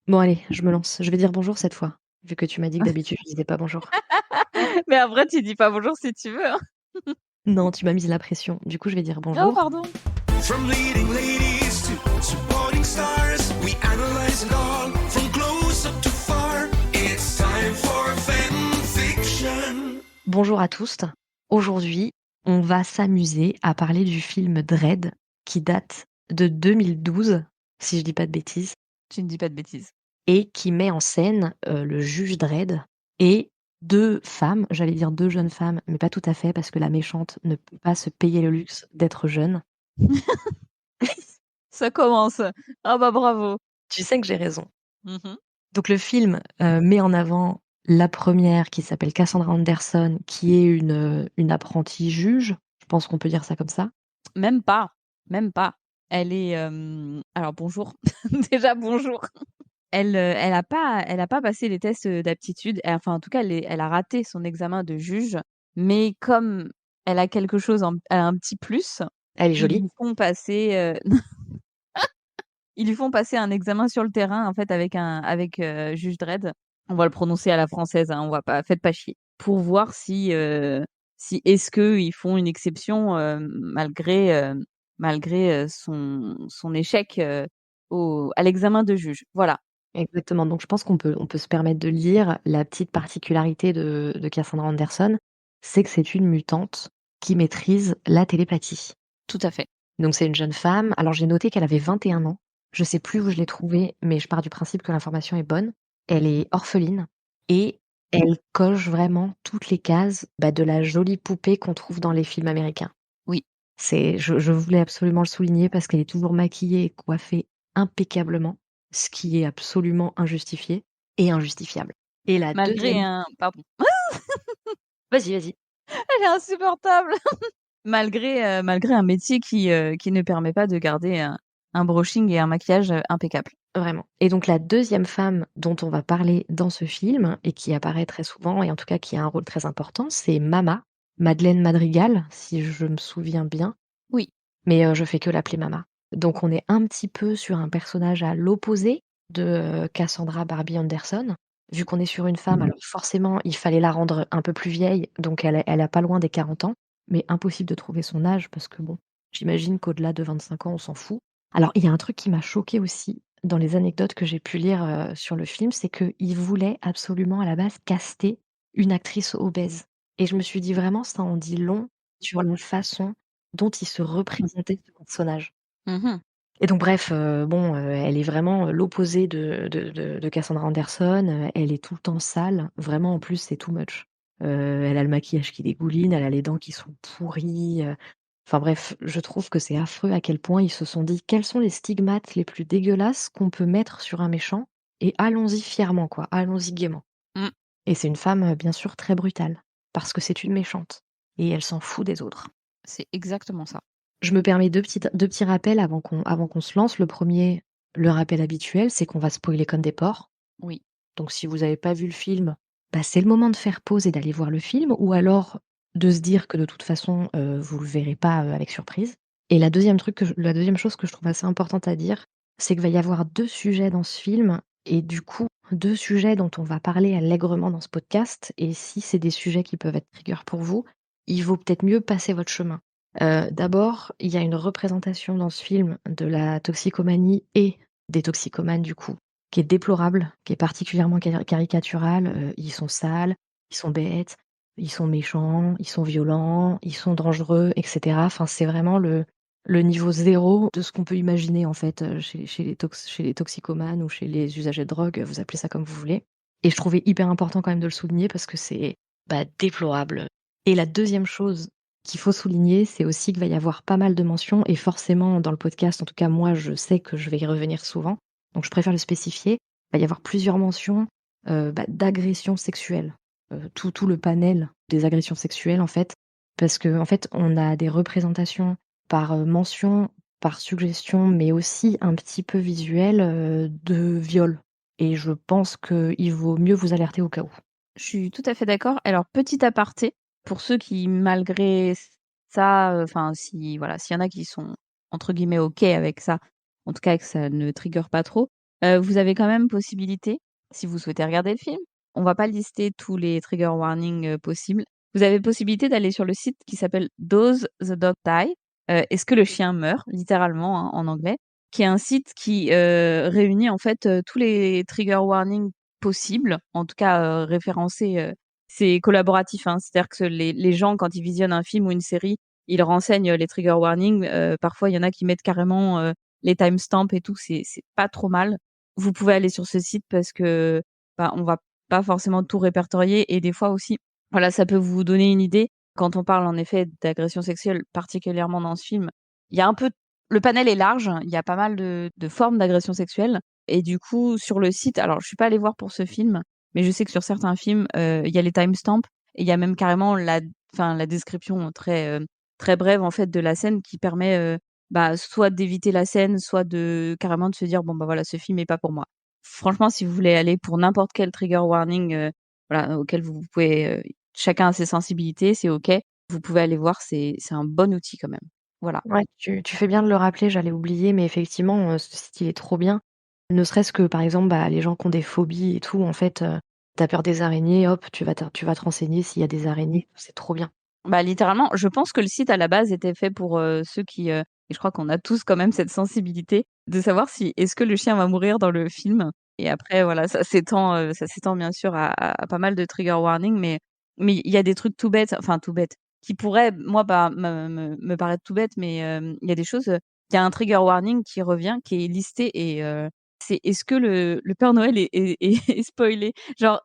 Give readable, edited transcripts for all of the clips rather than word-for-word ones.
Bon allez, je me lance. Je vais dire bonjour cette fois, vu que tu m'as dit que d'habitude je disais pas bonjour. Mais après, tu dis pas bonjour si tu veux, hein. Non, tu m'as mise la pression. Du coup, je vais dire Oh, bonjour. pardon. From leading ladies to supporting stars, we analyze it all from close up to far. It's time for fan fiction. Bonjour à tous. Aujourd'hui, on va s'amuser à parler du film Dredd qui date de 2012, si je dis pas de bêtises, Tu ne dis pas de bêtises. et qui met en scène le juge Dredd et deux femmes, j'allais dire deux jeunes femmes, mais pas tout à fait parce que la méchante ne peut pas se payer le luxe d'être jeune. Ça commence. Ah bah bravo. Tu sais que j'ai raison. Mmh. Donc le film, met en avant la première qui s'appelle Cassandra Anderson, qui est une apprentie juge, je pense qu'on peut dire ça comme ça. Même pas, même pas. Elle est, alors bonjour. Déjà bonjour. Elle a pas passé les tests, d'aptitude. Enfin, en tout cas, elle a raté son examen de juge, mais comme elle a un petit plus, Elle est ils jolie. lui font passer, ils lui font passer un examen sur le terrain, en fait, avec Juge Dredd. On va le prononcer à la française, hein, on va pas faites pas chier. Pour voir si est-ce qu'ils font une exception, malgré son échec, au à l'examen de juge. Voilà. Exactement, donc je pense qu'on peut se permettre de lire la petite particularité de Cassandra Anderson, c'est que c'est une mutante qui maîtrise la télépathie. Tout à fait. Donc c'est une jeune femme, alors j'ai noté qu'elle avait 21 ans, je sais plus où je l'ai trouvée, mais je pars du principe que l'information est bonne. Elle est orpheline et elle coche vraiment toutes les cases, bah, de la jolie poupée qu'on trouve dans les films américains. Oui. Je voulais absolument le souligner parce qu'elle est toujours maquillée et coiffée impeccablement, ce qui est absolument injustifié et injustifiable. Et la Malgré deuxième, un pardon. vas-y, vas-y. Elle est insupportable. Malgré un métier qui ne permet pas de garder un brushing et un maquillage, impeccable. Vraiment. Et donc la deuxième femme dont on va parler dans ce film et qui apparaît très souvent et en tout cas qui a un rôle très important, c'est Mama, Madeleine Madrigal, si je me souviens bien, Oui. mais je fais que l'appeler Mama. Donc on est un petit peu sur un personnage à l'opposé de, Cassandra Barbie Anderson. Vu qu'on est sur une femme, alors forcément il fallait la rendre un peu plus vieille, donc elle a pas loin des 40 ans, mais impossible de trouver son âge parce que bon, j'imagine qu'au-delà de 25 ans, on s'en fout. Alors il y a un truc qui m'a choquée aussi dans les anecdotes que j'ai pu lire, sur le film, c'est qu'ils voulaient absolument à la base caster une actrice obèse et je me suis dit: «Vraiment ça en dit long sur la façon dont ils se représentaient ce personnage». Mmh. Et donc bref, bon, elle est vraiment, l'opposé de Cassandra Anderson, elle est tout le temps sale, vraiment en plus c'est too much. Elle a le maquillage qui dégouline, elle a les dents qui sont pourries, enfin bref, je trouve que c'est affreux à quel point ils se sont dit: «Quels sont les stigmates les plus dégueulasses qu'on peut mettre sur un méchant? Et allons-y fièrement quoi, allons-y gaiement». Mmh. Et c'est une femme, bien sûr très brutale, parce que c'est une méchante et elle s'en fout des autres. C'est exactement ça. Je me permets deux petits rappels avant qu'on se lance. Le premier, le rappel habituel, c'est qu'on va spoiler comme des porcs. Oui. Donc si vous avez pas vu le film, bah, c'est le moment de faire pause et d'aller voir le film ou alors de se dire que de toute façon, vous le verrez pas, avec surprise. Et la deuxième chose que je trouve assez importante à dire, c'est qu'il va y avoir 2 sujets dans ce film et du coup, 2 sujets dont on va parler allègrement dans ce podcast et si c'est des sujets qui peuvent être trigger pour vous, il vaut peut-être mieux passer votre chemin. D'abord, il y a une représentation dans ce film de la toxicomanie et des toxicomanes du coup, qui est déplorable, qui est particulièrement caricaturale, ils sont sales, ils sont bêtes, ils sont méchants, ils sont violents, ils sont dangereux et cetera. Enfin, c'est vraiment le niveau zéro de ce qu'on peut imaginer en fait, chez les toxicomanes ou chez les usagers de drogue, vous appelez ça comme vous voulez. Et je trouvais hyper important quand même de le souligner parce que c'est, bah, déplorable. Et la deuxième chose qu'il faut souligner, c'est aussi qu'il va y avoir pas mal de mentions et forcément dans le podcast, en tout cas moi je sais que je vais y revenir souvent, donc je préfère le spécifier. Il va y avoir plusieurs mentions, bah, d'agressions sexuelles, tout le panel des agressions sexuelles en fait, parce qu'en fait on a des représentations par, mention, par suggestion, mais aussi un petit peu visuel, de viol et je pense qu'il vaut mieux vous alerter au cas où. Je suis tout à fait d'accord. Alors, petit aparté, pour ceux qui malgré ça, enfin si voilà, s'il y en a qui sont entre guillemets «OK» avec ça, en tout cas que ça ne trigger pas trop, Vous avez quand même possibilité, si vous souhaitez regarder le film, on va pas lister tous les trigger warnings, possibles. Vous avez possibilité d'aller sur le site qui s'appelle Does the Dog Die? Est-ce que le chien meurt? Littéralement, hein, en anglais, qui est un site qui, réunit en fait, tous les trigger warnings possibles, en tout cas, référencés, c'est collaboratif, hein. C'est-à-dire que les gens quand ils visionnent un film ou une série, ils renseignent, les trigger warnings. Parfois il y en a qui mettent carrément, les timestamps et tout, c'est pas trop mal. Vous pouvez aller sur ce site parce que, bah, on va pas forcément tout répertorier et des fois aussi, voilà, ça peut vous donner une idée. Quand on parle en effet d'agression sexuelle, particulièrement dans ce film, il y a un peu le panel est large, il y a pas mal de formes d'agression sexuelle et du coup, sur le site alors je suis pas allée voir pour ce film, mais je sais que sur certains films, il y a les timestamps et il y a même carrément la description très, très brève en fait de la scène qui permet, bah, soit d'éviter la scène, soit de carrément de se dire: «Bon, bah, voilà, ce film est pas pour moi». Franchement, si vous voulez aller pour n'importe quel trigger warning, voilà, auquel vous pouvez, chacun a ses sensibilités, c'est OK. Vous pouvez aller voir, c'est un bon outil quand même. Voilà. Ouais, tu fais bien de le rappeler, j'allais oublier, mais effectivement, ce site, il est trop bien. Ne serait-ce que, par exemple, bah, les gens qui ont des phobies et tout, en fait, tu peur des araignées, hop, tu vas te renseigner s'il y a des araignées, c'est trop bien. Bah, littéralement, je pense que le site à la base était fait pour, ceux qui, et je crois qu'on a tous quand même cette sensibilité de savoir si est-ce que le chien va mourir dans le film? Et après voilà, ça s'étend bien sûr à pas mal de trigger warning, mais il y a des trucs tout bêtes, enfin tout bêtes, qui pourraient, moi, bah, me paraître tout bêtes, mais il y a des choses, il y a un trigger warning qui revient, qui est listé et c'est: «Est-ce que le Père Noël est spoilé?» Genre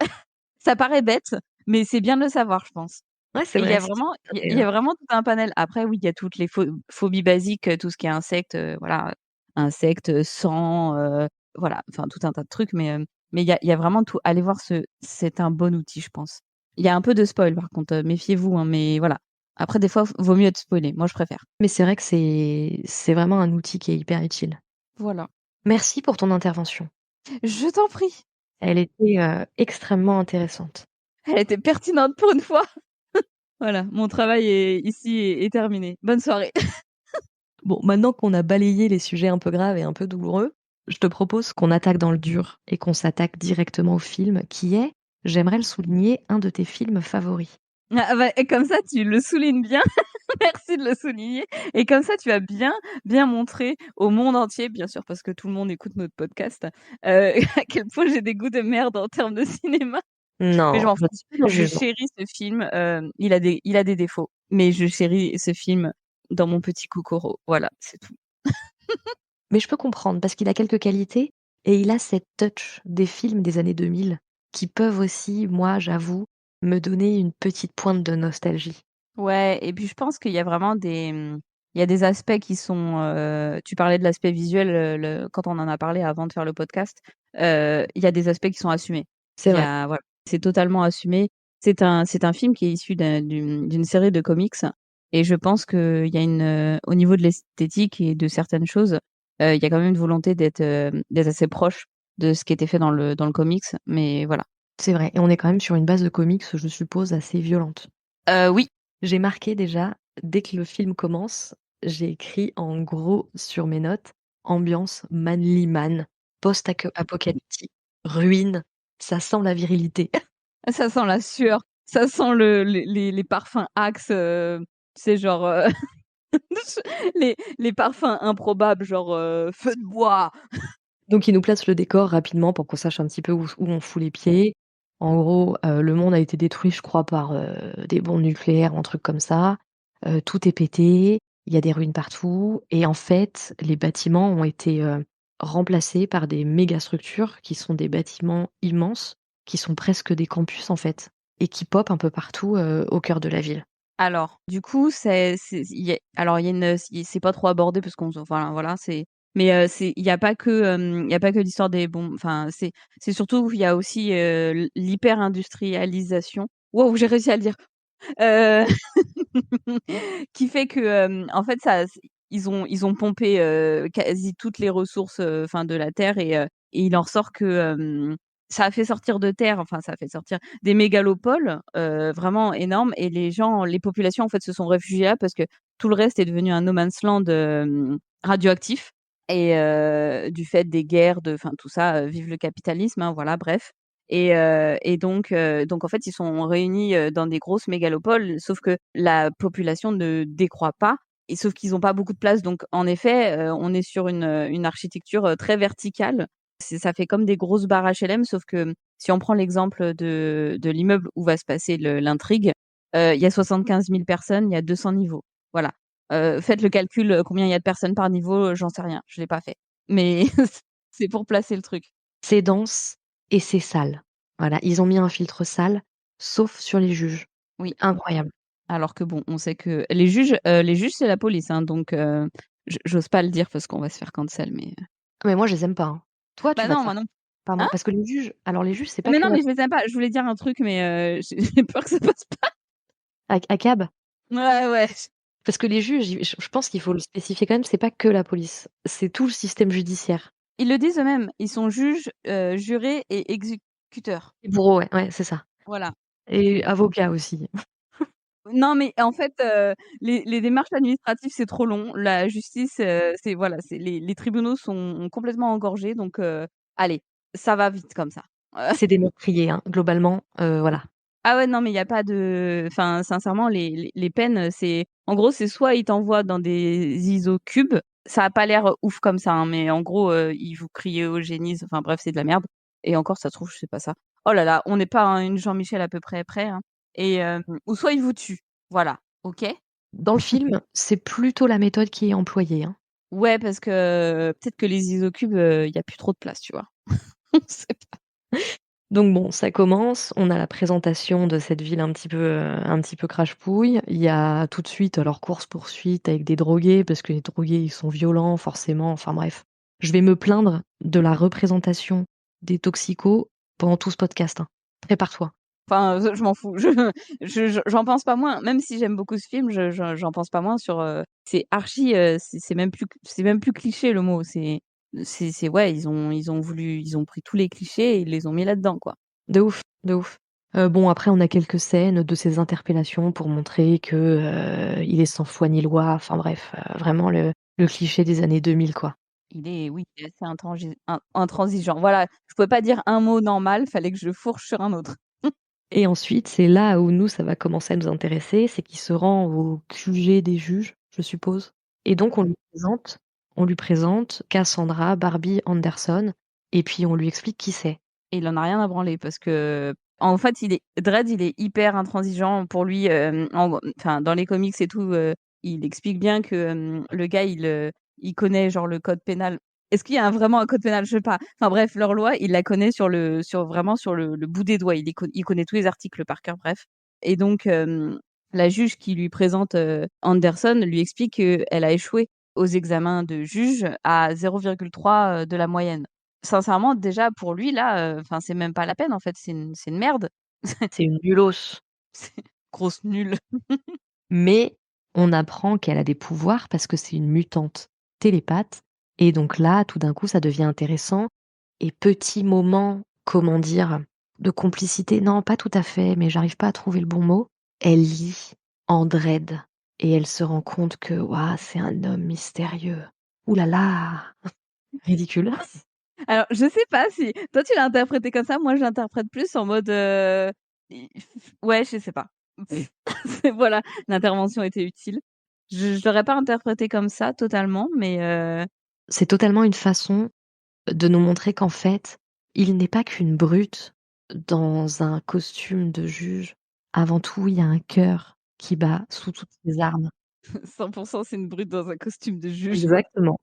ça paraît bête, mais c'est bien de le savoir, je pense. Ouais, c'est Et vrai, c'est il y a vraiment tout un panel. Après oui, il y a toutes les phobies basiques, tout ce qui est insectes, voilà, insectes, sang, voilà, enfin tout un tas de trucs, mais il y a vraiment tout. Allez voir c'est un bon outil, je pense. Il y a un peu de spoil par contre, méfiez-vous, hein, mais voilà. Après des fois, vaut mieux être spoilé. Moi, je préfère. mais c'est vrai que c'est vraiment un outil qui est hyper utile. Voilà. Merci pour ton intervention. Je t'en prie. Elle était, extrêmement intéressante. Elle était pertinente pour une fois. Voilà, mon travail est terminé. Bonne soirée. Bon, maintenant qu'on a balayé les sujets un peu graves et un peu douloureux, je te propose qu'on attaque dans le dur et qu'on s'attaque directement au film qui est, j'aimerais le souligner, un de tes films favoris. Ah bah, et comme ça, tu le soulignes bien. Merci de le souligner et comme ça, tu as bien montré au monde entier, bien sûr, parce que tout le monde écoute notre podcast, à quel point j'ai des goûts de merde en termes de cinéma. Mais je Non, m'en je fous. suis le Je jugement. chéris ce film, il a des défauts, mais je chéris ce film dans mon petit cocoro. Voilà, c'est tout. Mais je peux comprendre parce qu'il a quelques qualités et il a cette touch des films des années 2000 qui peuvent aussi, moi, j'avoue, me donner une petite pointe de nostalgie. Ouais et puis je pense qu'il y a vraiment il y a des aspects qui sont, tu parlais de l'aspect visuel, le quand on en a parlé avant de faire le podcast, il y a des aspects qui sont assumés. C'est Il y vrai. a voilà, c'est totalement assumé. C'est un film qui est issu d'une série de comics et je pense qu'il y a au niveau de l'esthétique et de certaines choses, il y a quand même une volonté d'être assez proche de ce qui était fait dans le comics, mais voilà. C'est vrai et on est quand même sur une base de comics, je suppose, assez violente. Oui. J'ai marqué déjà, dès que le film commence, j'ai écrit en gros sur mes notes: «Ambiance Manly Man, apocalyptique, ruine, ça sent la virilité». Ah, ça sent la sueur, ça sent les parfums Axe, tu sais genre, les parfums improbables genre, feu de bois. Donc il nous place le décor rapidement pour qu'on sache un petit peu où on fout les pieds. En gros, le monde a été détruit, je crois, par, des bombes nucléaires ou un truc comme ça. Tout est pété, il y a des ruines partout et en fait, les bâtiments ont été, remplacés par des mégastructures qui sont des bâtiments immenses, qui sont presque des campus, en fait et qui popent un peu partout, au cœur de la ville. Alors, du coup, il y a c'est pas trop abordé parce qu'on enfin voilà, il y a pas que, il y a pas que l'histoire des bombes, enfin c'est surtout il y a aussi, l'hyper-industrialisation. Waouh, j'ai réussi à le dire! Heu Qui fait que, en fait, ils ont pompé, quasi toutes les ressources, enfin de la terre et il en ressort que, ça a fait sortir de terre, enfin ça a fait sortir des mégalopoles, vraiment énormes et les populations en fait se sont réfugiées là parce que tout le reste est devenu un no man's land, radioactif et du fait des guerres, enfin tout ça, vive le capitalisme, hein, voilà, bref. Et donc en fait, ils sont réunis, dans des grosses mégalopoles, sauf que la population ne décroît pas et sauf qu'ils ont pas beaucoup de place. Donc en effet, on est sur une architecture, très verticale. Ça fait comme des grosses barres HLM, sauf que si on prend l'exemple de l'immeuble où va se passer l'intrigue, il y a 75 000 personnes, il y a 200 niveaux. Voilà. Faites le calcul, combien il y a de personnes par niveau, j'en sais rien, je l'ai pas fait. Mais c'est pour placer le truc. C'est dense et c'est sale. Voilà, ils ont mis un filtre sale, sauf sur les juges. Oui, Incroyable. alors que bon, on sait que les juges, c'est la police, hein, donc j'ose pas le dire parce qu'on va se faire cancel, mais Ah mais moi je les aime pas, hein. Toi, tu bah, vas te non, faire moi non. pardon, Hein? parce que les juges, c'est pas Mais que non, la mais je les aime pas. Je voulais dire un truc, mais j'ai peur que ça passe pas. ACAB, Ouais, ouais. parce que les juges, je pense qu'il faut le spécifier quand même, c'est pas que la police, c'est tout le système judiciaire. Ils le disent eux-mêmes, ils sont juges, jurés et exécuteurs. Les bourreaux, ouais, ouais, c'est ça Voilà. et avocats aussi. Non, mais en fait, les démarches administratives, c'est trop long. La justice, c'est voilà, c'est les tribunaux sont complètement engorgés, donc allez, ça va vite comme ça. C'est des meurtriers, hein, globalement, voilà. Ah ouais, non, mais il y a pas de enfin, sincèrement, les peines, c'est en gros, c'est soit ils t'envoient dans des ISO cubes, ça a pas l'air ouf comme ça, hein, mais en gros, ils vous cryogénisent, enfin bref, c'est de la merde et encore, ça se trouve, c'est pas ça. Oh là là, on n'est pas à une Jean-Michel à peu près près, hein et ou soit ils vous tuent. Voilà, OK? Dans le film, c'est plutôt la méthode qui est employée, hein. Ouais, parce que peut-être que les ISO cubes, il y a plus trop de place, tu vois? On sait pas. Donc bon, ça commence, on a la présentation de cette ville un petit peu crache-pouille. Il y a tout de suite, alors course-poursuite avec des drogués, parce que les drogués, ils sont violents forcément, enfin bref. Je vais me plaindre de la représentation des toxicos pendant tout ce podcast, hein. Prépare-toi. Enfin, je m'en fous. J'en pense pas moins. Même si j'aime beaucoup ce film, j'en pense pas moins sur, c'est archi, c'est même plus cliché le mot. C'est ouais, ils ont pris tous les clichés et ils les ont mis là-dedans, quoi. De ouf, de ouf. Bon après on a quelques scènes de ces interpellations pour montrer que, il est sans foi ni loi, enfin bref, vraiment le cliché des années 2000 quoi. Oui, il est assez intransigeant. Voilà, je pouvais pas dire un mot normal, fallait que je fourche sur un autre. Et ensuite, c'est là où nous, ça va commencer à nous intéresser, c'est qu'il se rend au QG des juges, je suppose. Et donc on lui présente Cassandra Barbie Anderson et puis on lui explique qui c'est. Et il en a rien à branler parce que en fait, Dredd, il est hyper intransigeant pour lui, enfin, dans les comics et tout, il explique bien que, le gars, il connaît genre le code pénal. Est-ce qu'il y a vraiment un code pénal? Je sais pas. Enfin bref, leur loi, il la connaît vraiment sur le bout des doigts. Il connaît tous les articles par cœur, bref. Et donc, la juge qui lui présente, Anderson lui explique qu'elle a échoué aux examens de juge à 0,3, de la moyenne. Sincèrement, déjà pour lui là, enfin c'est même pas la peine en fait, c'est une merde. C'est une nulos. C'est grosse nulle. Mais on apprend qu'elle a des pouvoirs parce que c'est une mutante télépathe et donc là, tout d'un coup, ça devient intéressant et petit moment, comment dire? De complicité, non, pas tout à fait, mais j'arrive pas à trouver le bon mot. Elle lit en Dredd et elle se rend compte que, waouh, c'est un homme mystérieux. Ouh là là! Ridicule. Alors je sais pas si toi tu l'as interprété comme ça, moi je l'interprète plus en mode, i ouais, je sais pas. Voilà, l'intervention était utile. Je l'aurais pas interprété comme ça totalement, mais C'est totalement une façon de nous montrer qu'en fait, il n'est pas qu'une brute dans un costume de juge. Avant tout, il y a un cœur qui bat sous toutes ses armes. 100 c'est une brute dans un costume de juge. Exactement.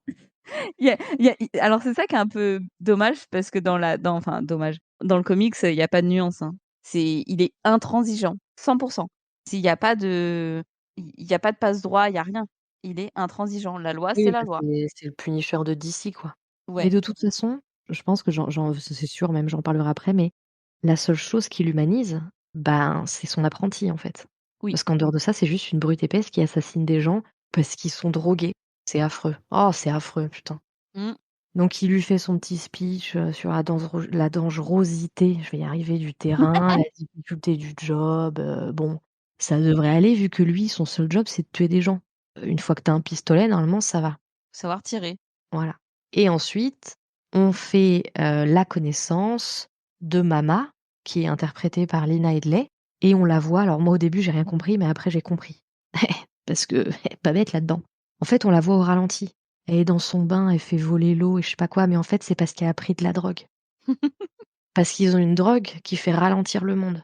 Alors c'est ça qui est un peu dommage parce que enfin dommage, dans le comics, il y a pas de nuance, hein. Il est intransigeant, 100. S'il y a pas de il y a pas de passe-droit, il y a rien. Il est intransigeant. La loi, c'est Oui, la bah, loi. c'est le Punisher de DC, quoi. Mais Ouais, de toute façon, je pense que c'est sûr, même j'en parlerai après, mais la seule chose qui l'humanise, ben, c'est son apprenti, en fait. oui. Parce qu'en dehors de ça, c'est juste une brute épaisse qui assassine des gens parce qu'ils sont drogués. C'est affreux. Oh, c'est affreux, putain. Mmh. Donc il lui fait son petit speech, sur la dangerosité, je vais y arriver, du terrain, la difficulté du job, bon, ça devrait aller vu que lui, son seul job, c'est de tuer des gens. Une fois que tu as un pistolet, normalement, ça va. Savoir tirer. Voilà. et ensuite on fait, la connaissance de Mama, qui est interprétée par Lina Headey et on la voit alors moi au début j'ai rien compris, mais après j'ai compris. Parce que elle est pas bête là-dedans. En fait, on la voit au ralenti. Elle est dans son bain, elle fait voler l'eau et je sais pas quoi, mais en fait, c'est parce qu'elle a pris de la drogue. Parce qu'ils ont une drogue qui fait ralentir le monde.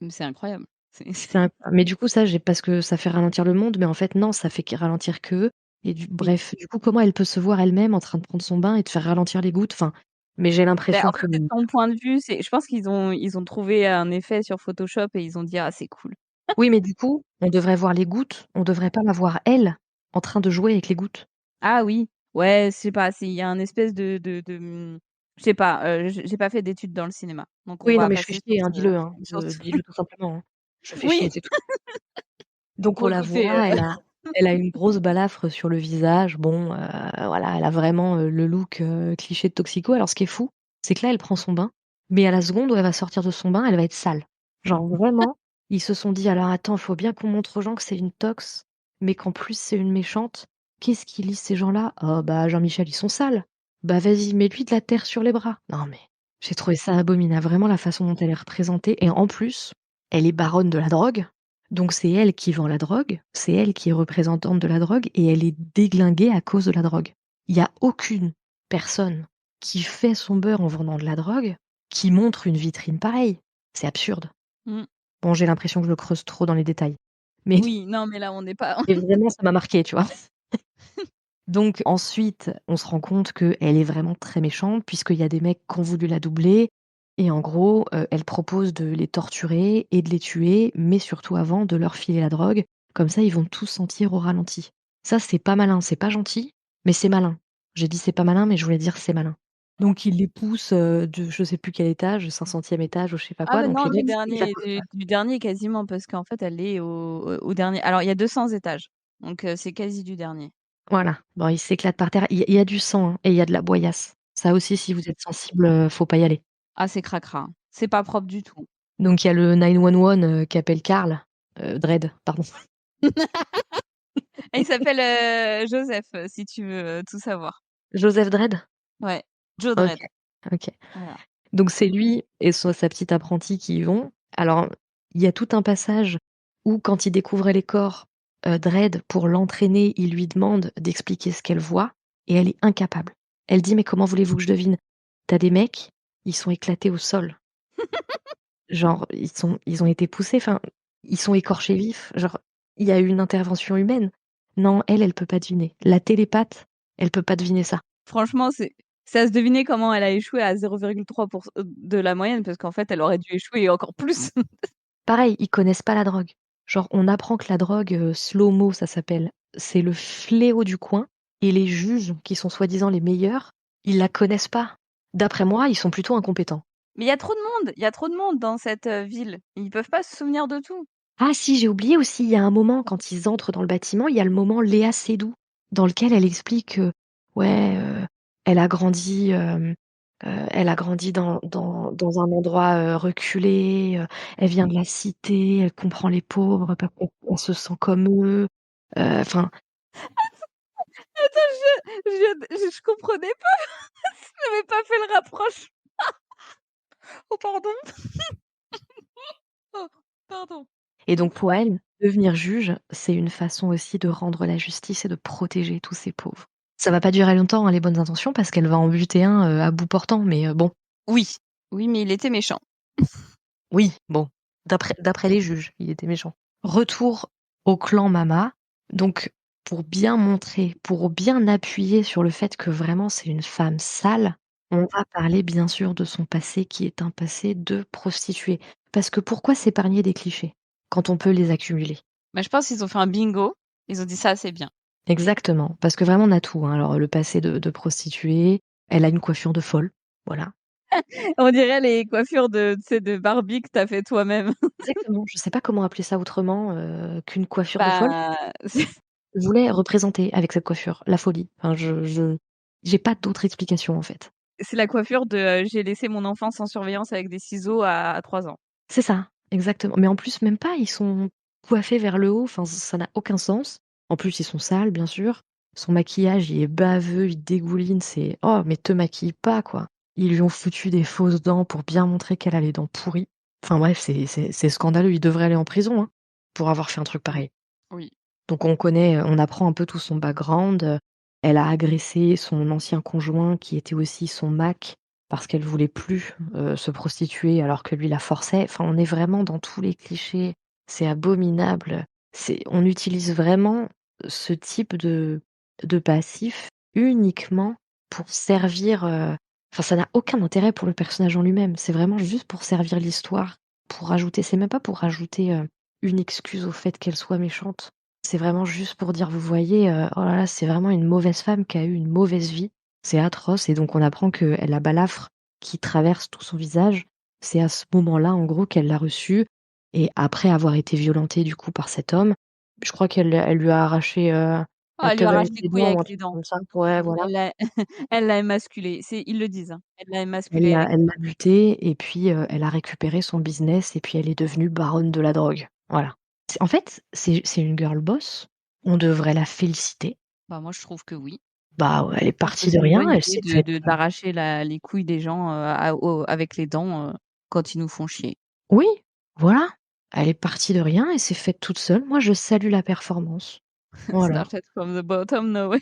C'est incroyable. C'est un mais du coup, ça, j'ai parce que ça fait ralentir le monde, mais en fait, non, ça fait que ralentir qu'eux et Oui. bref, du coup, comment elle peut se voir elle-même en train de prendre son bain et de faire ralentir les gouttes? Enfin, mais j'ai Bah, l'impression en que fait, c'est ton point de vue, je pense qu'ils ont trouvé un effet sur Photoshop et ils ont dit: «Ah, c'est cool». oui, mais du coup, on devrait voir les gouttes, on devrait pas la voir elle, en train de jouer avec les gouttes. Ah oui, ouais, je sais pas, il y a un espèce je sais pas, j'ai pas fait d'études dans le cinéma, donc on Oui, non, va mais je fais passer sur chier, hein, dis-le, hein, sur ce dis-le tout simplement, hein. Je fais oui, chier, c'est tout. Donc on bon la écoutez, voit, elle a une grosse balafre sur le visage. Bon, voilà, elle a vraiment, le look, cliché de toxico. Alors ce qui est fou, c'est que là, elle prend son bain, mais à la seconde où elle va sortir de son bain, elle va être sale. Genre vraiment, ils se sont dit: «Alors attends, il faut bien qu'on montre aux gens que c'est une tox, mais qu'en plus c'est une méchante. Qu'est-ce qu'ils lisent ces gens-là? Oh bah, Jean-Michel, ils sont sales. Bah vas-y, mets-lui de la terre sur les bras». Non mais j'ai trouvé ça abominable, vraiment la façon dont elle est représentée et en plus, elle est baronne de la drogue. Donc c'est elle qui vend la drogue, c'est elle qui est représentante de la drogue et elle est déglinguée à cause de la drogue. Il y a aucune personne qui fait son beurre en vendant de la drogue, qui montre une vitrine pareille. C'est absurde. mmh, Bon, j'ai l'impression que je creuse trop dans les détails. Mais oui, non, mais là, on n'est pas mais vraiment ça m'a marquée, tu vois? Donc ensuite, on se rend compte qu'elle est vraiment très méchante puisqu'il y a des mecs qui ont voulu la doubler et en gros, elle propose de les torturer et de les tuer, mais surtout avant de leur filer la drogue. Comme ça, ils vont tous sentir au ralenti. Ça, c'est pas malin, c'est pas gentil, mais c'est malin. J'ai dit: «C'est pas malin», mais je voulais dire: «C'est malin». Donc il les pousse, de je sais plus quel étage, 500e étage ou je sais pas ah quoi, mais donc non, les mecs ils éclatent. du dernier quasiment parce qu'en fait, elle est au dernier alors il y a 200 étages, donc c'est quasi du dernier. Voilà, bon, ils s'éclatent par terre. Il y a du sang, hein, et il y a de la boyasse. Ça aussi, si vous êtes sensible, faut pas y aller. Ah, c'est cracra, hein. C'est pas propre du tout. Donc il y a le 911, qui appelle Karl, Dredd, pardon. Et il s'appelle, Joseph, si tu veux, tout savoir. Joseph Dredd? Ouais, Joe OK, Dredd, OK. voilà. Donc c'est lui et sa petite apprentie qui y vont. Alors, il y a tout un passage où quand il découvre les corps, Dredd, pour l'entraîner, il lui demande d'expliquer ce qu'elle voit et elle est incapable. Elle dit: «Mais comment voulez-vous que je devine? Tu as des mecs, ils sont éclatés au sol. Genre, ils ont été poussés, enfin, ils sont écorchés vifs, genre, il y a eu une intervention humaine. Non, elle peut pas deviner. La télépathe, elle peut pas deviner ça. Franchement, c'est à se deviner comment elle a échoué à 0,3 de la moyenne parce qu'en fait, elle aurait dû échouer encore plus. Pareil, ils connaissent pas la drogue. Genre, on apprend que la drogue, slow-mo, ça s'appelle, c'est le fléau du coin et les juges, qui sont soi-disant les meilleurs, ils la connaissent pas. D'après moi, ils sont plutôt incompétents. Mais il y a trop de monde dans cette, ville. Ils peuvent pas se souvenir de tout. Ah si, j'ai oublié aussi, il y a un moment quand ils entrent dans le bâtiment, il y a le moment Léa Seydoux, dans lequel elle explique que, ouais, elle a grandi, elle a grandi dans un endroit, reculé, elle vient de la cité, elle comprend les pauvres parce qu'elle se sent comme eux, enfin Attends, je comprenais pas, j'avais pas fait le rapproche. Oh pardon. Oh, pardon. et donc pour elle, devenir juge, c'est une façon aussi de rendre la justice et de protéger tous ces pauvres. Ça va pas durer longtemps, hein, les bonnes intentions, parce qu'elle va en buter un, à bout portant, mais bon. Oui. Oui, mais il était méchant. Oui, bon, d'après les juges, il était méchant. Retour au clan Mama, donc pour bien montrer, pour bien appuyer sur le fait que vraiment c'est une femme sale, on va parler bien sûr de son passé qui est un passé de prostituée. Parce que pourquoi s'épargner des clichés quand on peut les accumuler? Mais je pense qu'ils ont fait un bingo. Ils ont dit: «Ça, c'est bien». Exactement, parce que vraiment on a tout, hein. Alors le passé de prostituée, elle a une coiffure de folle, voilà. On dirait les coiffures de tu sais, de Barbie que tu as fait toi-même. Exactement, je sais pas comment appeler ça autrement, qu'une coiffure de folle. Bah, c'est Je voulais représenter avec cette coiffure la folie. Enfin, je j'ai pas d'autre explication, en fait. c'est la coiffure de, j'ai laissé mon enfant sans surveillance avec des ciseaux à 3 ans. C'est ça, exactement. Mais en plus, même pas, ils sont coiffés vers le haut, enfin, ça n'a aucun sens. En plus, ils sont sales, bien sûr. Son maquillage, il est baveux, il dégouline, c'est: «Oh mais te maquille pas, quoi». Ils lui ont foutu des fausses dents pour bien montrer qu'elle a les dents pourries. Enfin bref, c'est scandaleux, il devrait aller en prison, hein, pour avoir fait un truc pareil. Oui. Donc on apprend un peu tout son background, elle a agressé son ancien conjoint qui était aussi son mac parce qu'elle voulait plus, se prostituer alors que lui la forçait. Enfin, on est vraiment dans tous les clichés, c'est abominable. On utilise vraiment ce type de passif uniquement pour servir, enfin ça n'a aucun intérêt pour le personnage en lui-même. C'est vraiment juste pour servir l'histoire, pour rajouter c'est même pas pour rajouter, une excuse au fait qu'elle soit méchante. C'est vraiment juste pour dire: «Vous voyez, oh là là, c'est vraiment une mauvaise femme qui a eu une mauvaise vie». C'est atroce et donc on apprend qu'elle a la balafre qui traverse tout son visage. C'est à ce moment-là, en gros, qu'elle l'a reçu et après avoir été violentée, du coup, par cet homme, je crois elle lui a arraché, Oh, elle elle lui teubé avec arrache les ses couilles dents ou avec un les truc dents. comme ça. Ouais, voilà. Elle l'a elle l'a émasculé. Ils le disent, hein. Elle l'a émasculé avec Elle l'a buté et puis, elle a récupéré son business et puis elle est devenue baronne de la drogue. Voilà. En fait, c'est une girl boss. On devrait la féliciter. bah, moi je trouve que oui. Bah, ouais, elle est Je trouve que partie de c'est une rien, bonne elle idée s'est de faite, d'arracher la les couilles des gens, avec les dents, quand ils nous font chier. oui, voilà. Elle est partie de rien, elle s'est faite toute seule. Moi, je salue la performance. Voilà, Started from the bottom, no way.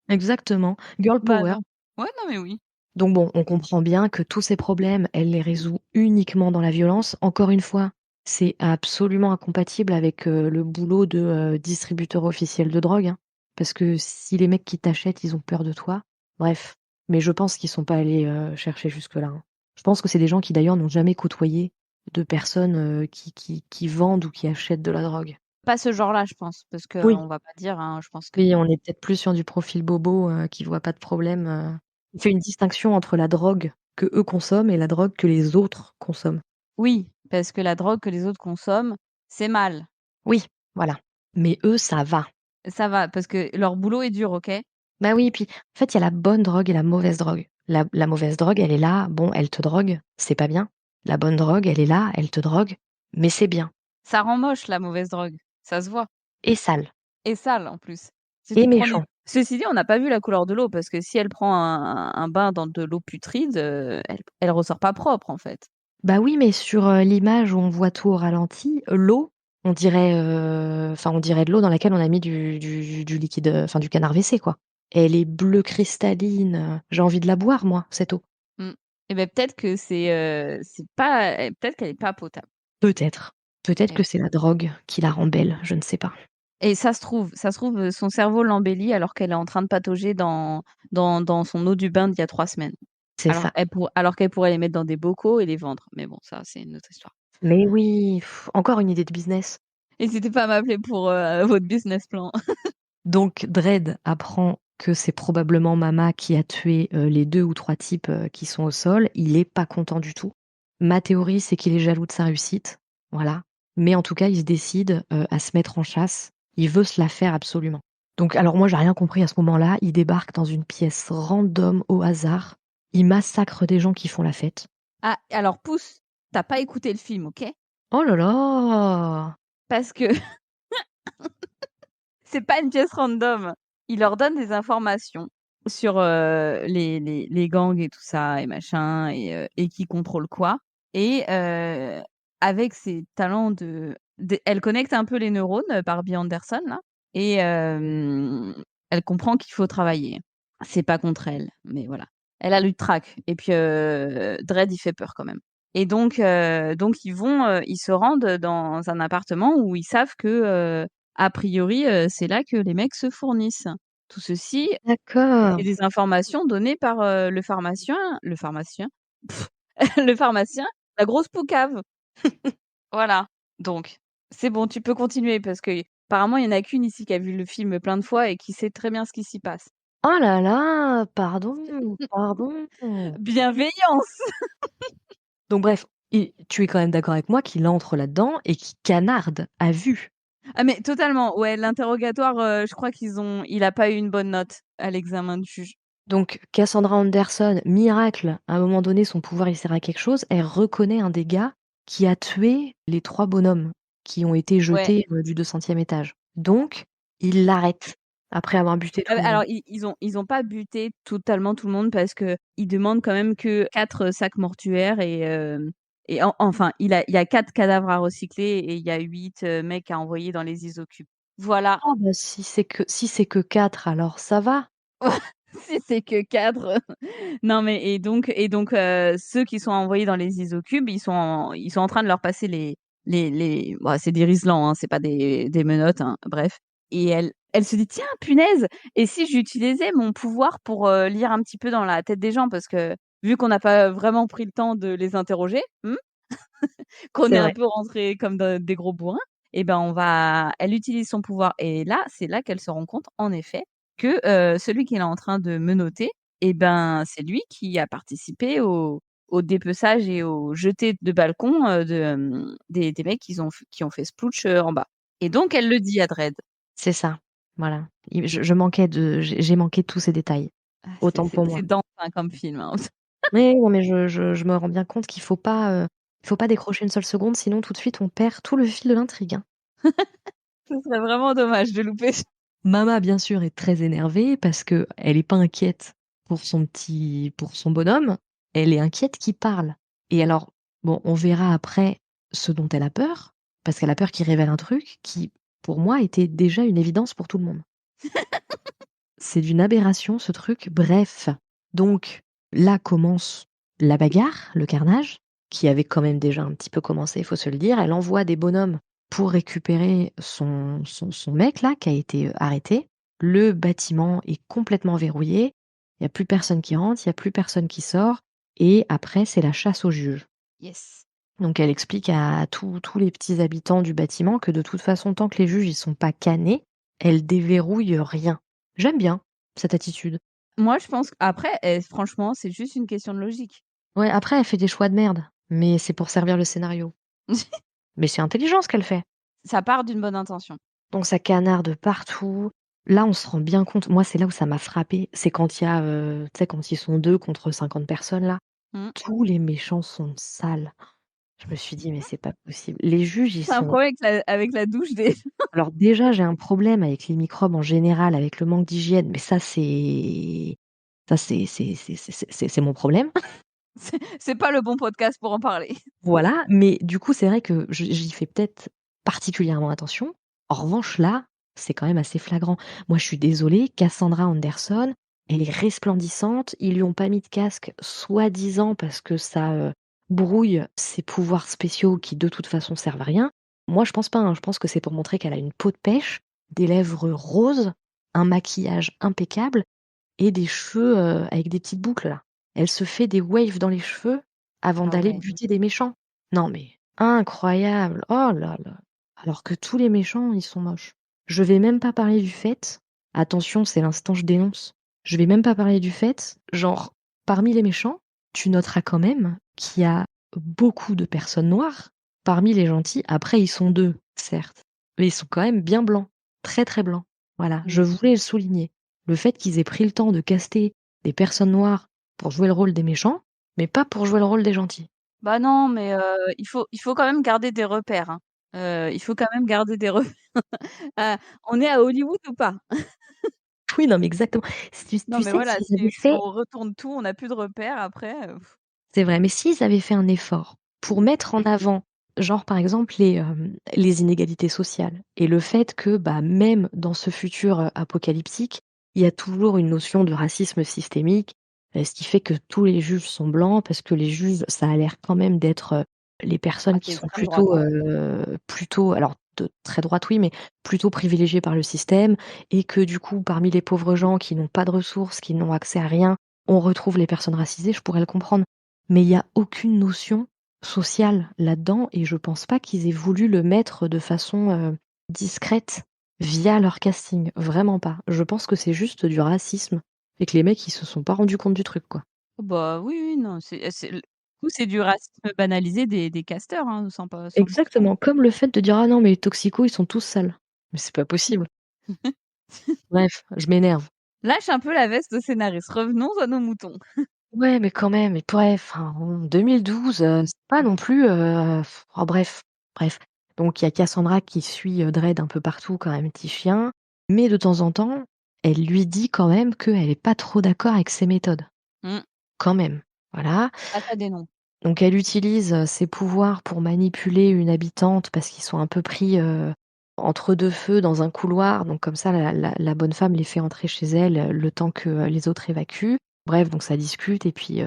exactement. Girl Bah, power. non. Ouais, non, mais oui. Donc bon, on comprend bien que tous ces problèmes, elle les résout uniquement dans la violence. Encore une fois, c'est absolument incompatible avec, le boulot de, distributeur officiel de drogue, hein. Parce que si les mecs qui t'achètent, ils ont peur de toi, bref. Mais je pense qu'ils sont pas allés, chercher jusque-là, hein. Je pense que c'est des gens qui d'ailleurs n'ont jamais côtoyé de personnes, qui vendent ou qui achètent de la drogue. Pas ce genre-là, je pense, parce Oui. qu'on va pas dire, hein, je pense que Oui, on est peut-être plus sur du profil bobo, qui voit pas de problème, On fait une distinction entre la drogue que eux consomment et la drogue que les autres consomment. oui, parce que la drogue que les autres consomment, c'est mal. Oui, voilà. Mais eux, ça va. Ça va, parce que leur boulot est dur, OK? Bah oui, puis en fait, il y a la bonne drogue et la mauvaise drogue. La mauvaise drogue, elle est là, bon, elle te drogue, c'est pas bien. La bonne drogue, elle est là, elle te drogue, mais c'est bien. Ça rend moche la mauvaise drogue, ça se voit Et sale, et sale en plus. Si et tu prends des méchant. Ceci dit, on n'a pas vu la couleur de l'eau parce que si elle prend un bain dans de l'eau putride, elle ressort pas propre, en fait. Bah oui, mais sur, l'image où on voit tout au ralenti, l'eau, on dirait, enfin, on dirait de l'eau dans laquelle on a mis du liquide, enfin, du canard WC, quoi. Elle est bleue cristalline, j'ai envie de la boire moi, cette eau. Mmh. Et beh, peut-être que c'est pas peut-être qu'elle est pas potable. Peut-être. Peut-être Et que c'est la drogue qui la rend belle, je ne sais pas. et ça se trouve, son cerveau l'embellit alors qu'elle est en train de patauger dans son eau du bain d'il y a 3 semaines. C'est ça. Alors qu'elle pourrait les mettre dans des bocaux et les vendre. Mais bon, ça, c'est une autre histoire. Mais oui, encore une idée de business. N'hésitez pas à m'appeler pour, votre business plan. Donc Dredd apprend que c'est probablement Mama qui a tué, les 2 ou 3 types, qui sont au sol. Il est pas content du tout. Ma théorie, c'est qu'il est jaloux de sa réussite, voilà. Mais en tout cas, il se décide, à se mettre en chasse. Il veut se la faire absolument. Donc alors moi, j'ai rien compris à ce moment-là. Il débarque dans une pièce random au hasard. Il massacre des gens qui font la fête. Ah, alors pouce, tu as pas écouté le film, OK? Oh là là! Parce que c'est pas une pièce random. Il leur donne des informations sur, les gangs et tout ça et machin et qui contrôle quoi et avec ses talents elle connecte un peu les neurones, Barbie Anderson là et elle comprend qu'il faut travailler. C'est pas contre elle, mais voilà. Elle a le trac et puis, Dredd, il fait peur quand même et donc ils se rendent dans un appartement où ils savent que, a priori, c'est là que les mecs se fournissent. Tout ceci, c'est D'accord. des informations données par, le pharmacien, la grosse poucave. Voilà, donc c'est bon, tu peux continuer parce qu'apparemment il y en a qu'une ici qui a vu le film plein de fois et qui sait très bien ce qui s'y passe. Oh là là! Pardon, pardon. Bienveillance! Donc bref, tu es quand même d'accord avec moi qu'il entre là-dedans et qu'il canarde à vue? Ah mais totalement, ouais, l'interrogatoire, je crois il a pas eu une bonne note à l'examen du juge. Donc Cassandra Anderson, miracle, à un moment donné, son pouvoir, il sert à quelque chose. Elle reconnaît un des gars qui a tué les 3 bonhommes qui ont été Ouais, jetés, du 200e étage. Donc il l'arrête. Après avoir buté tout le monde. Alors ils ont pas buté totalement tout le monde parce qu'ils demandent quand même que 4 sacs mortuaires et enfin il y a 4 cadavres à recycler et il y a 8 mecs à envoyer dans les isocubes. Voilà. Oh bah, si c'est que 4 alors ça va. Si c'est que 4. Non mais et donc ceux qui sont envoyés dans les isocubes, ils sont en train de leur passer les bah, c'est des riselants, hein, c'est pas des menottes, hein, bref. Et elle se dit: «Tiens, punaise! Et si j'utilisais mon pouvoir pour, lire un petit peu dans la tête des gens?» parce que vu qu'on n'a pas vraiment pris le temps de les interroger, qu'on est C'est un vrai. peu rentrés comme des gros bourrins, et ben elle utilise son pouvoir et là, c'est là qu'elle se rend compte en effet que, celui qu'elle est en train de menotter, et ben, c'est lui qui a participé au dépeçage et au jeté de balcon, des mecs qui ont fait sploosh, en bas. Et donc elle le dit à Dredd. C'est ça, voilà. Je manquais j'ai manqué tous ces détails. Ah, c'est Autant c'est pour moi. c'est dense, hein, comme film, hein. Oui, non mais je me rends bien compte il faut pas décrocher une seule seconde, sinon tout de suite on perd tout le fil de l'intrigue, hein. Ce serait vraiment dommage de louper ça. Mama, bien sûr, est très énervée parce qu'elle est pas inquiète pour son bonhomme, elle est inquiète qu'il parle. Et alors, bon, on verra après ce dont elle a peur, parce qu'elle a peur qu'il révèle un truc qui, pour moi, était déjà une évidence pour tout le monde. C'est d'une aberration ce truc, bref. Donc là commence la bagarre, le carnage, qui avait quand même déjà un petit peu commencé, il faut se le dire. Elle envoie des bonhommes pour récupérer son mec là, qui a été arrêté. Le bâtiment est complètement verrouillé, il y a plus personne qui rentre, il y a plus personne qui sort et après c'est la chasse aux juges. Yes. Donc elle explique à tous les petits habitants du bâtiment que de toute façon tant que les juges ils sont pas canés, elle déverrouille rien. J'aime bien cette attitude. Moi, je pense qu'après, franchement, c'est juste une question de logique. Ouais, après elle fait des choix de merde, mais c'est pour servir le scénario. Mais c'est intelligent ce qu'elle fait. Ça part d'une bonne intention. Donc ça canarde partout. Là, on se rend bien compte, moi c'est là où ça m'a frappée, c'est quand il y a, tu sais quand ils sont 2 contre 50 personnes là, Mmh. tous les méchants sont sales. Je me suis dit: «Mais c'est pas possible». Les juges, ils C'est un sont problème avec la douche des alors déjà, j'ai un problème avec les microbes en général, avec le manque d'hygiène, mais ça c'est mon problème. c'est pas le bon podcast pour en parler. Voilà, mais du coup, c'est vrai que j'y fais peut-être particulièrement attention. En revanche, là, c'est quand même assez flagrant. Moi, je suis désolée, Cassandra Anderson, elle est resplendissante. Ils lui ont pas mis de casque, soi-disant parce que ça, brouille ses pouvoirs spéciaux qui, de toute façon, servent à rien. Moi, je pense pas, hein. Je pense que c'est pour montrer qu'elle a une peau de pêche, des lèvres roses, un maquillage impeccable et des cheveux, avec des petites boucles là. Elle se fait des waves dans les cheveux avant Ah d'aller ouais. buter des méchants. Non mais incroyable! Oh là là! Alors que tous les méchants, ils sont moches. Je vais même pas parler du fait, attention, c'est l'instant je dénonce. Je vais même pas parler du fait, genre, parmi les méchants, tu noteras quand même qu'il y a beaucoup de personnes noires parmi les gentils. Après, ils sont 2, certes, mais ils sont quand même bien blancs, très, très blancs. Voilà, je Oui. voulais le souligner. Le fait qu'ils aient pris le temps de caster des personnes noires pour jouer le rôle des méchants, mais pas pour jouer le rôle des gentils. Bah non, mais il faut quand même garder des repères, hein. Il faut quand même garder des repères. On est à Hollywood ou pas? Oui, non, mais exactement. Si Non, tu mais sais, voilà, s'ils avaient si fait on retourne tout, on n'a plus de repères après, c'est vrai, mais s'ils avaient fait un effort pour mettre en avant, genre, par exemple, les inégalités sociales et le fait que, bah, même dans ce futur, apocalyptique, il y a toujours une notion de racisme systémique, ce qui fait que tous les juges sont blancs parce que les juges, ça a l'air quand même d'être, les ah, personnes qui c'est sont extrême droite, plutôt, hein. plutôt alors de très droite, oui, mais plutôt privilégiées par le système et que du coup, parmi les pauvres gens qui n'ont pas de ressources, qui n'ont accès à rien, on retrouve les personnes racisées, je pourrais le comprendre. Mais il y a aucune notion sociale là-dedans et je pense pas qu'ils aient voulu le mettre de façon, discrète via leur casting, vraiment pas. Je pense que c'est juste du racisme et que les mecs, ils se sont pas rendus compte du truc, quoi. Bah, oui, oui, non, c'est du coup, c'est du racisme banalisé des casteurs, hein, 100%. Exactement, comme le fait de dire: «Ah non, mais les toxicos, ils sont tous sales». Mais c'est pas possible. Bref, je m'énerve. Lâche un peu la veste au scénariste, revenons à nos moutons. Ouais, mais quand même, mais bref, enfin, en 2012, c'est pas non plus, oh bref. Donc il y a Cassandra qui suit, Dredd un peu partout comme un petit chien, mais de temps en temps, elle lui dit quand même qu'elle est pas trop d'accord avec ses méthodes. Mmh. Quand même, voilà. Ah ça des noms. Donc elle utilise, ses pouvoirs pour manipuler une habitante parce qu'ils sont un peu pris, entre 2 feux dans un couloir. Donc comme ça la bonne femme les fait entrer chez elle, le temps que, les autres évacuent. Bref, donc ça discute et puis,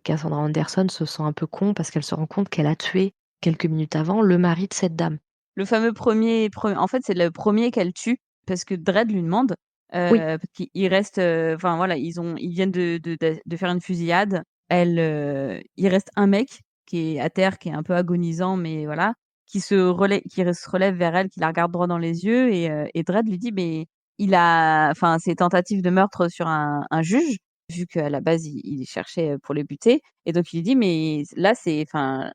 Cassandra Anderson se sent un peu con parce qu'elle se rend compte qu'elle a tué, quelques minutes avant, le mari de cette dame. Le fameux premier en fait, c'est le premier qu'elle tue parce que Dredd lui demande, Oui, parce qu'il reste, enfin voilà, ils viennent de faire une fusillade. Il reste un mec qui est à terre, qui est un peu agonisant, mais voilà, qui se relève vers elle, qui la regarde droit dans les yeux et Dredd lui dit: «Mais il a enfin, c'est tentative de meurtre sur un juge», vu qu'à la base, il cherchait, pour les buter et donc il lui dit: «Mais là, c'est enfin,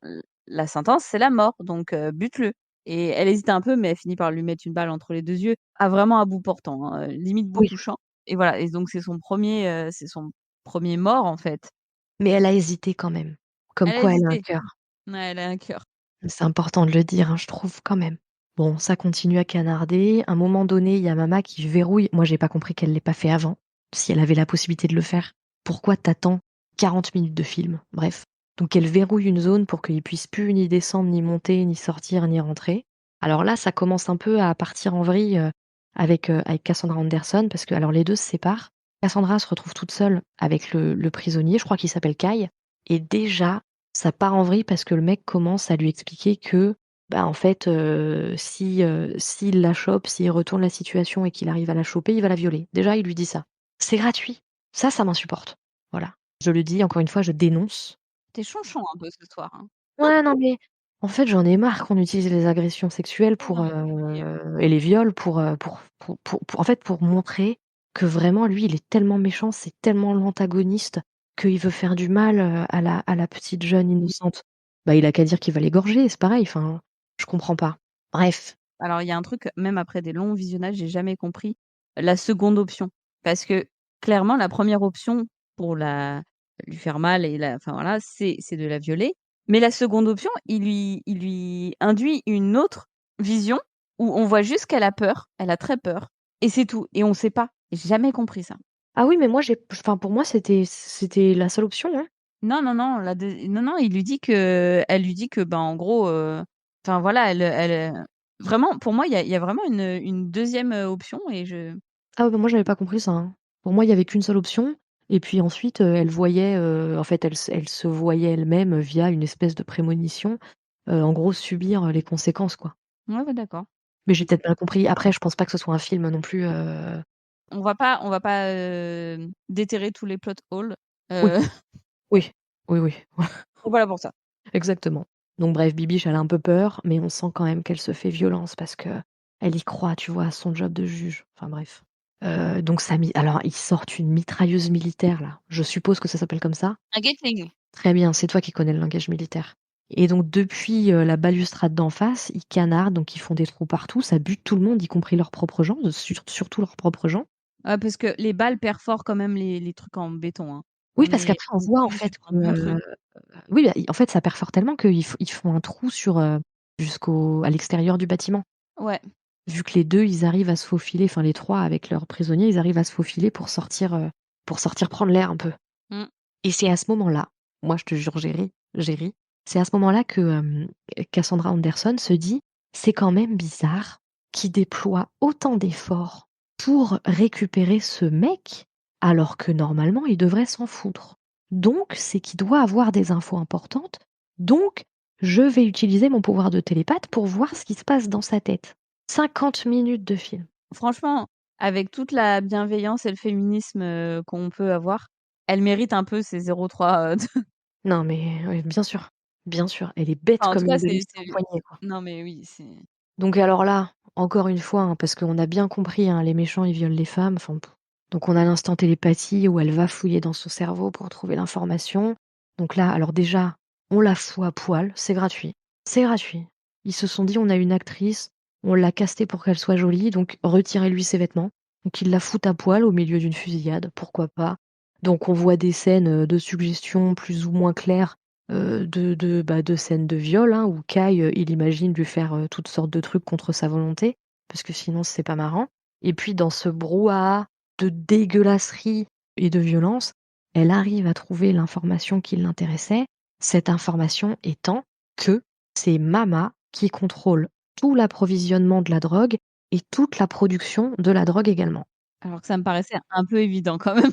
la sentence, c'est la mort, donc bute-le». Et elle hésite un peu, mais elle finit par lui mettre une balle entre les 2 yeux, vraiment à bout portant, hein, limite bout oui, touchant et voilà et donc c'est son premier mort, en fait. mais elle a hésité quand même. Comme Elle a quoi elle a un hésité. cœur. Ouais, elle a un cœur. C'est important de le dire, hein, je trouve quand même. Bon, ça continue à canarder. À un moment donné, il y a Mama qui verrouille. Moi, j'ai pas compris qu'elle l'ait pas fait avant. Si elle avait la possibilité de le faire, pourquoi t'attends 40 minutes de film? Bref. Donc elle verrouille une zone pour qu'il puisse plus ni descendre, ni monter, ni sortir, ni rentrer. Alors là, ça commence un peu à partir en vrille, avec Cassandra Anderson parce que alors les 2 se séparent. Cassandra se retrouve toute seule avec le prisonnier, je crois qu'il s'appelle Kai et déjà ça part en vrille parce que le mec commence à lui expliquer que, bah, en fait, s'il la chope, s'il retourne la situation et qu'il arrive à la choper, il va la violer. Déjà, il lui dit ça. C'est gratuit. Ça m'insupporte. Voilà. Je le dis, encore une fois, je dénonce. Tu es chonchon un peu ce soir, hein. Ouais, non, mais en fait, j'en ai marre qu'on utilise les agressions sexuelles Ouais, non, mais oui, et les viols pour en fait, pour montrer que vraiment lui, il est tellement méchant, c'est tellement l'antagoniste qu'il veut faire du mal, à la petite jeune innocente. Bah, il a qu'à dire qu'il va l'égorger, c'est pareil, enfin, je comprends pas. Bref. alors il y a un truc, même après des longs visionnages, j'ai jamais compris la seconde option. Parce que clairement la première option pour la lui faire mal et la enfin voilà, c'est de la violer. Mais la seconde option, il lui induit une autre vision où on voit juste qu'elle a peur, elle a très peur et c'est tout et on sait pas. J'ai jamais compris ça. Ah oui, mais moi enfin, pour moi, c'était la seule option, hein. Non, non, non, non, non, elle lui dit que, ben, en gros, enfin voilà, vraiment pour moi, il y a vraiment une 2e, option et je Ah ouais, bah, moi j'avais pas compris ça, hein. Pour moi, il y avait qu'une seule option et puis ensuite, elle voyait, en fait, elle se voyait elle-même, via une espèce de prémonition, en gros subir, les conséquences, quoi. ouais, ouais, d'accord. Mais j'ai peut-être mal compris. Après, je pense pas que ce soit un film non plus, On va pas, déterrer tous les plot holes, oui, heu, oui, oui, oui, voilà pour ça. exactement. Donc bref, Bibiche, elle a un peu peur, mais on sent quand même qu'elle se fait violence parce qu'elle y croit, tu vois, à son job de juge. Enfin bref. Donc alors ils sortent une mitrailleuse militaire là, je suppose que ça s'appelle comme ça? Un Gatling. Très bien, c'est toi qui connais le langage militaire. Et donc depuis, la balustrade d'en face, ils canardent, donc ils font des trous partout, ça bute tout le monde, y compris leurs propres gens, surtout leurs propres gens. Ouais, parce que les balles perforent quand même les trucs en béton, hein. Oui, parce qu'après on On est voit en plus fait sur un que, bon truc. oui, bah, en fait ça perfore tellement qu'ils font un trou à l'extérieur du bâtiment. Ouais. Vu que les 2, ils arrivent à se faufiler, enfin les 3 avec leurs prisonniers, ils arrivent à se faufiler pour sortir prendre l'air un peu. Mmh. Et c'est à ce moment-là, moi je te jure j'ai ri, c'est à ce moment-là que, Cassandra Anderson se dit: «C'est quand même bizarre qu'il déploie autant d'efforts pour récupérer ce mec, alors que normalement il devrait s'en foutre. Donc c'est qu'il doit avoir des infos importantes, donc je vais utiliser mon pouvoir de télépathe pour voir ce qui se passe dans sa tête». 50 minutes de film. Franchement, avec toute la bienveillance et le féminisme, qu'on peut avoir, elle mérite un peu ses 0,3, de Non mais ouais, bien sûr, elle est bête enfin, en tout comme cas, une balise sans poignée, quoi. non, mais oui, c'est Donc alors là, encore une fois, hein, parce qu'on a bien compris, hein, les méchants, ils violent les femmes, enfin, donc on a l'instant télépathie où elle va fouiller dans son cerveau pour trouver l'information. Donc là, alors déjà, on la fout à poil, c'est gratuit. C'est gratuit. Ils se sont dit: «On a une actrice, on l'a castée pour qu'elle soit jolie, donc retirez-lui ses vêtements». Donc ils la foutent à poil au milieu d'une fusillade, pourquoi pas. Donc on voit des scènes, de suggestions plus ou moins claires, de scènes de viol, hein, où Kai, il imagine lui faire, toutes sortes de trucs contre sa volonté, parce que sinon c'est pas marrant. Et puis dans ce brouhaha, de dégueulasserie et de violence, elle arrive à trouver l'information qui l'intéressait. Cette information étant que c'est Mama qui contrôle tout l'approvisionnement de la drogue et toute la production de la drogue également. Alors que ça me paraissait un peu évident quand même.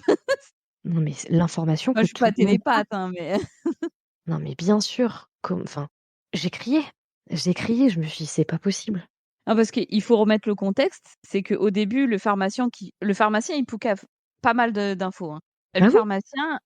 Non mais c'est l'information Moi, que je suis tout pas le monde a. télépathe, hein, mais Non mais bien sûr, enfin, j'ai crié, j'ai crié, je me suis dit: «C'est pas possible». non, parce qu'il faut remettre le contexte, c'est qu'au début, le pharmacien, il poucave pas mal de d'infos, hein. Le Ah oui? pharmacien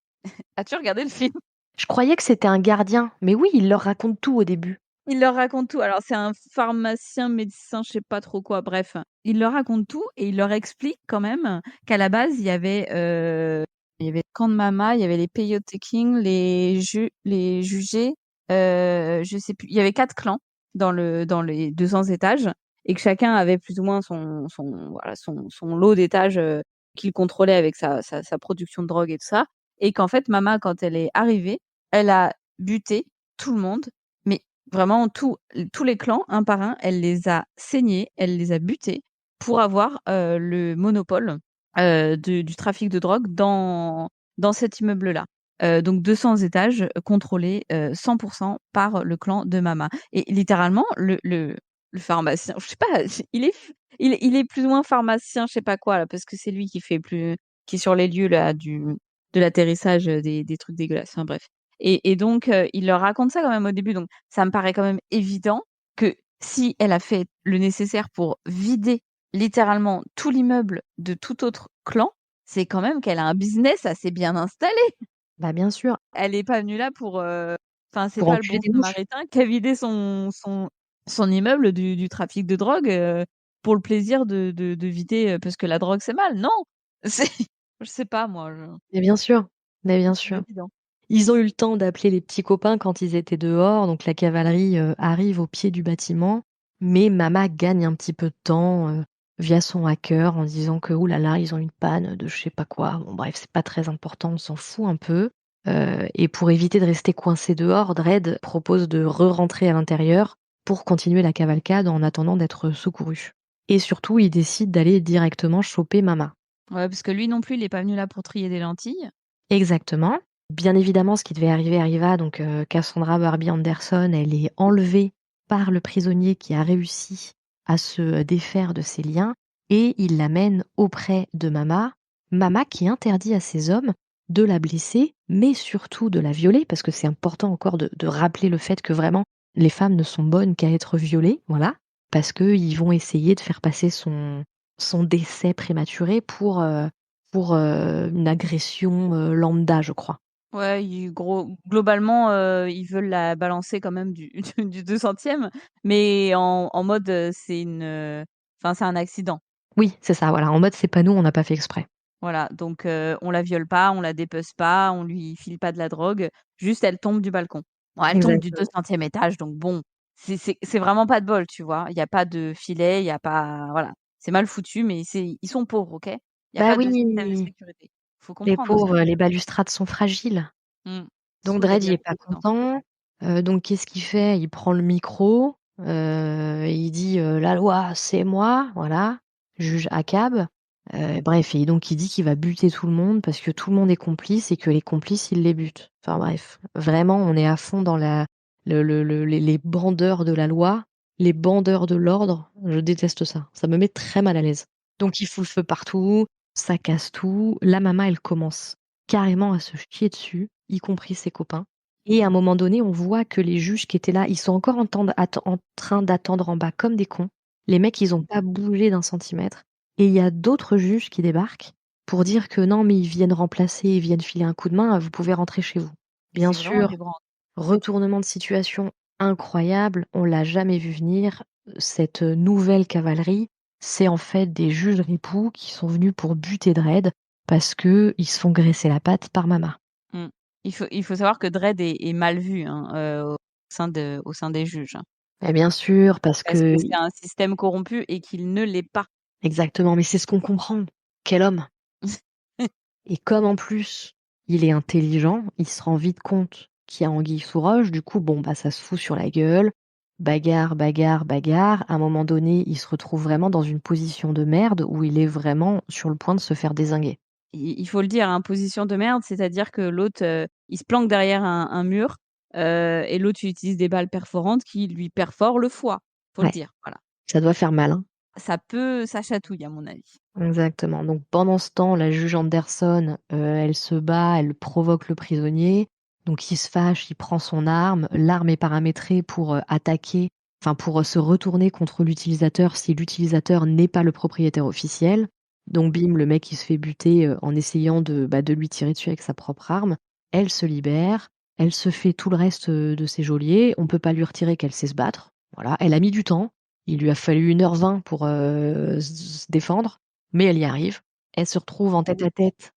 as-tu regardé le film? Je croyais que c'était un gardien, mais oui, il leur raconte tout au début. Il leur raconte tout. Alors c'est un pharmacien, médecin, je sais pas trop quoi, bref. Il leur raconte tout et il leur explique quand même qu'à la base, il y avait le camp de Mama, il y avait les Peyote King, les jugés, je sais plus. Il y avait 4 clans dans les 200 étages et que chacun avait plus ou moins son lot d'étages, qu'il contrôlait avec sa production de drogue et tout ça et qu'en fait Mama, quand elle est arrivée, elle a buté tout le monde, mais vraiment tous les clans, un par un, elle les a saignés, elle les a butés pour avoir, le monopole, du trafic de drogue dans cet immeuble-là. Donc 200 étages, contrôlés, 100 par le clan de Mama et littéralement le pharmacien, je sais pas, il est plus ou moins pharmacien, je sais pas quoi là, parce que c'est lui qui est sur les lieux là de l'atterrissage, des trucs dégueulasses, enfin bref. Et donc, il leur raconte ça quand même au début, donc ça me paraît quand même évident que si elle a fait le nécessaire pour vider littéralement tout l'immeuble de tout autre clan, c'est quand même qu'elle a un business assez bien installé. Bah, bien sûr, Elle est pas venue là pour, enfin, c'est pour pas le enculer bon des mouches. samaritain qui a vidé son immeuble du trafic de drogue, pour le plaisir de vider, parce que la drogue, c'est mal. Non! C'est je sais pas moi, je Mais bien sûr, mais bien c'est pas sûr. évident. Ils ont eu le temps d'appeler les petits copains quand ils étaient dehors, donc la cavalerie, arrive au pied du bâtiment, mais Mama gagne un petit peu de temps, via son hacker en disant que: «Ouh là là, ils ont une panne de je sais pas quoi». Bon bref, c'est pas très important, on s'en fout un peu, et pour éviter de rester coincés dehors, Dredd propose de re-rentrer à l'intérieur pour continuer la cavalcade en attendant d'être secourus et surtout, il décide d'aller directement choper Mama. Ouais, parce que lui non plus, il est pas venu là pour trier des lentilles. Exactement. Bien évidemment, ce qui devait arriver arriva, donc Cassandra Barbie Anderson, elle est enlevée par le prisonnier qui a réussi à se défaire de ses liens et il l'amène auprès de Mama. Mama qui interdit à ses hommes de la blesser, mais surtout de la violer, parce que c'est important encore de rappeler le fait que vraiment les femmes ne sont bonnes qu'à être violées, voilà, parce qu'ils vont essayer de faire passer son décès prématuré pour une agression, lambda, je crois. Ouais, globalement, ils veulent la balancer quand même du du 200e, mais en mode, enfin, c'est un accident. Oui, c'est ça, voilà, en mode c'est pas nous, on n'a pas fait exprès. Voilà, donc on la viole pas, on la dépece pas, on lui file pas de la drogue, juste elle tombe du balcon. Bon, elle tombe du Exactement. 200e étage, donc bon, c'est vraiment pas de bol, tu vois? Il y a pas de filet, il y a pas voilà, c'est mal foutu, mais ils sont pauvres, OK? Il y a Bah pas de système de oui, sécurité. Faut les comprendre aussi. pauvres, les balustrades sont fragiles. Mmh. Donc Sous la Dredd, il est pas diabolisant. content, donc qu'est-ce qu'il fait? Il prend le micro, il dit, «La loi, c'est moi», voilà, juge Akkab, bref et donc il dit qu'il va buter tout le monde parce que tout le monde est complice et que les complices, ils les butent. Enfin bref, vraiment, on est à fond dans les bandeurs de la loi, les bandeurs de l'ordre, je déteste ça. Ça me met très mal à l'aise. Donc il fout le feu partout, ça casse tout. La Mama, elle commence carrément à se chier dessus, y compris ses copains et à un moment donné, on voit que les juges qui étaient là, ils sont encore en train d'attendre en bas comme des cons. Les mecs, ils ont pas bougé d'un centimètre et il y a d'autres juges qui débarquent pour dire que: «Non, mais ils viennent remplacer, ils viennent filer un coup de main, vous pouvez rentrer chez vous». Bien C'est vraiment sûr, des branles. retournement de situation incroyable, on l'a jamais vu venir. Cette nouvelle cavalerie, c'est en fait des juges ripoux qui sont venus pour buter Dredd parce qu'ils se font graisser la patte par Mama. Mmh. Il faut savoir que Dredd est mal vu, hein, au sein des juges, hein, Et bien sûr, parce parce que que c'est un système corrompu et qu'il ne l'est pas. exactement, mais c'est ce qu'on comprend. Quel homme! Et comme en plus, il est intelligent, il se rend vite compte qu'il y a anguille sous roche, du coup, bon, bah, ça se fout sur la gueule. bagarre, bagarre, bagarre. À un moment donné, il se retrouve vraiment dans une position de merde où il est vraiment sur le point de se faire dézinguer. Il faut le dire, hein, position de merde, c'est-à-dire que l'autre, il se planque derrière un mur, et l'autre il utilise des balles perforantes qui lui perforent le foie. Faut le Ouais, dire, voilà. ça doit faire mal, hein. Ça chatouille à mon avis. Exactement. Donc pendant ce temps, la juge Anderson, elle se bat, elle provoque le prisonnier. Donc il se fâche, il prend son arme. L'arme est paramétrée pour, attaquer, enfin pour, se retourner contre l'utilisateur si l'utilisateur n'est pas le propriétaire officiel. Donc bim, le mec il se fait buter, en essayant de lui tirer dessus avec sa propre arme. Elle se libère, elle se fait tout le reste, de ses geôliers. On peut pas lui retirer qu'elle sait se battre. Voilà, elle a mis du temps. Il lui a fallu 1h20 pour, se défendre. Mais elle y arrive. Elle se retrouve en tête-à-tête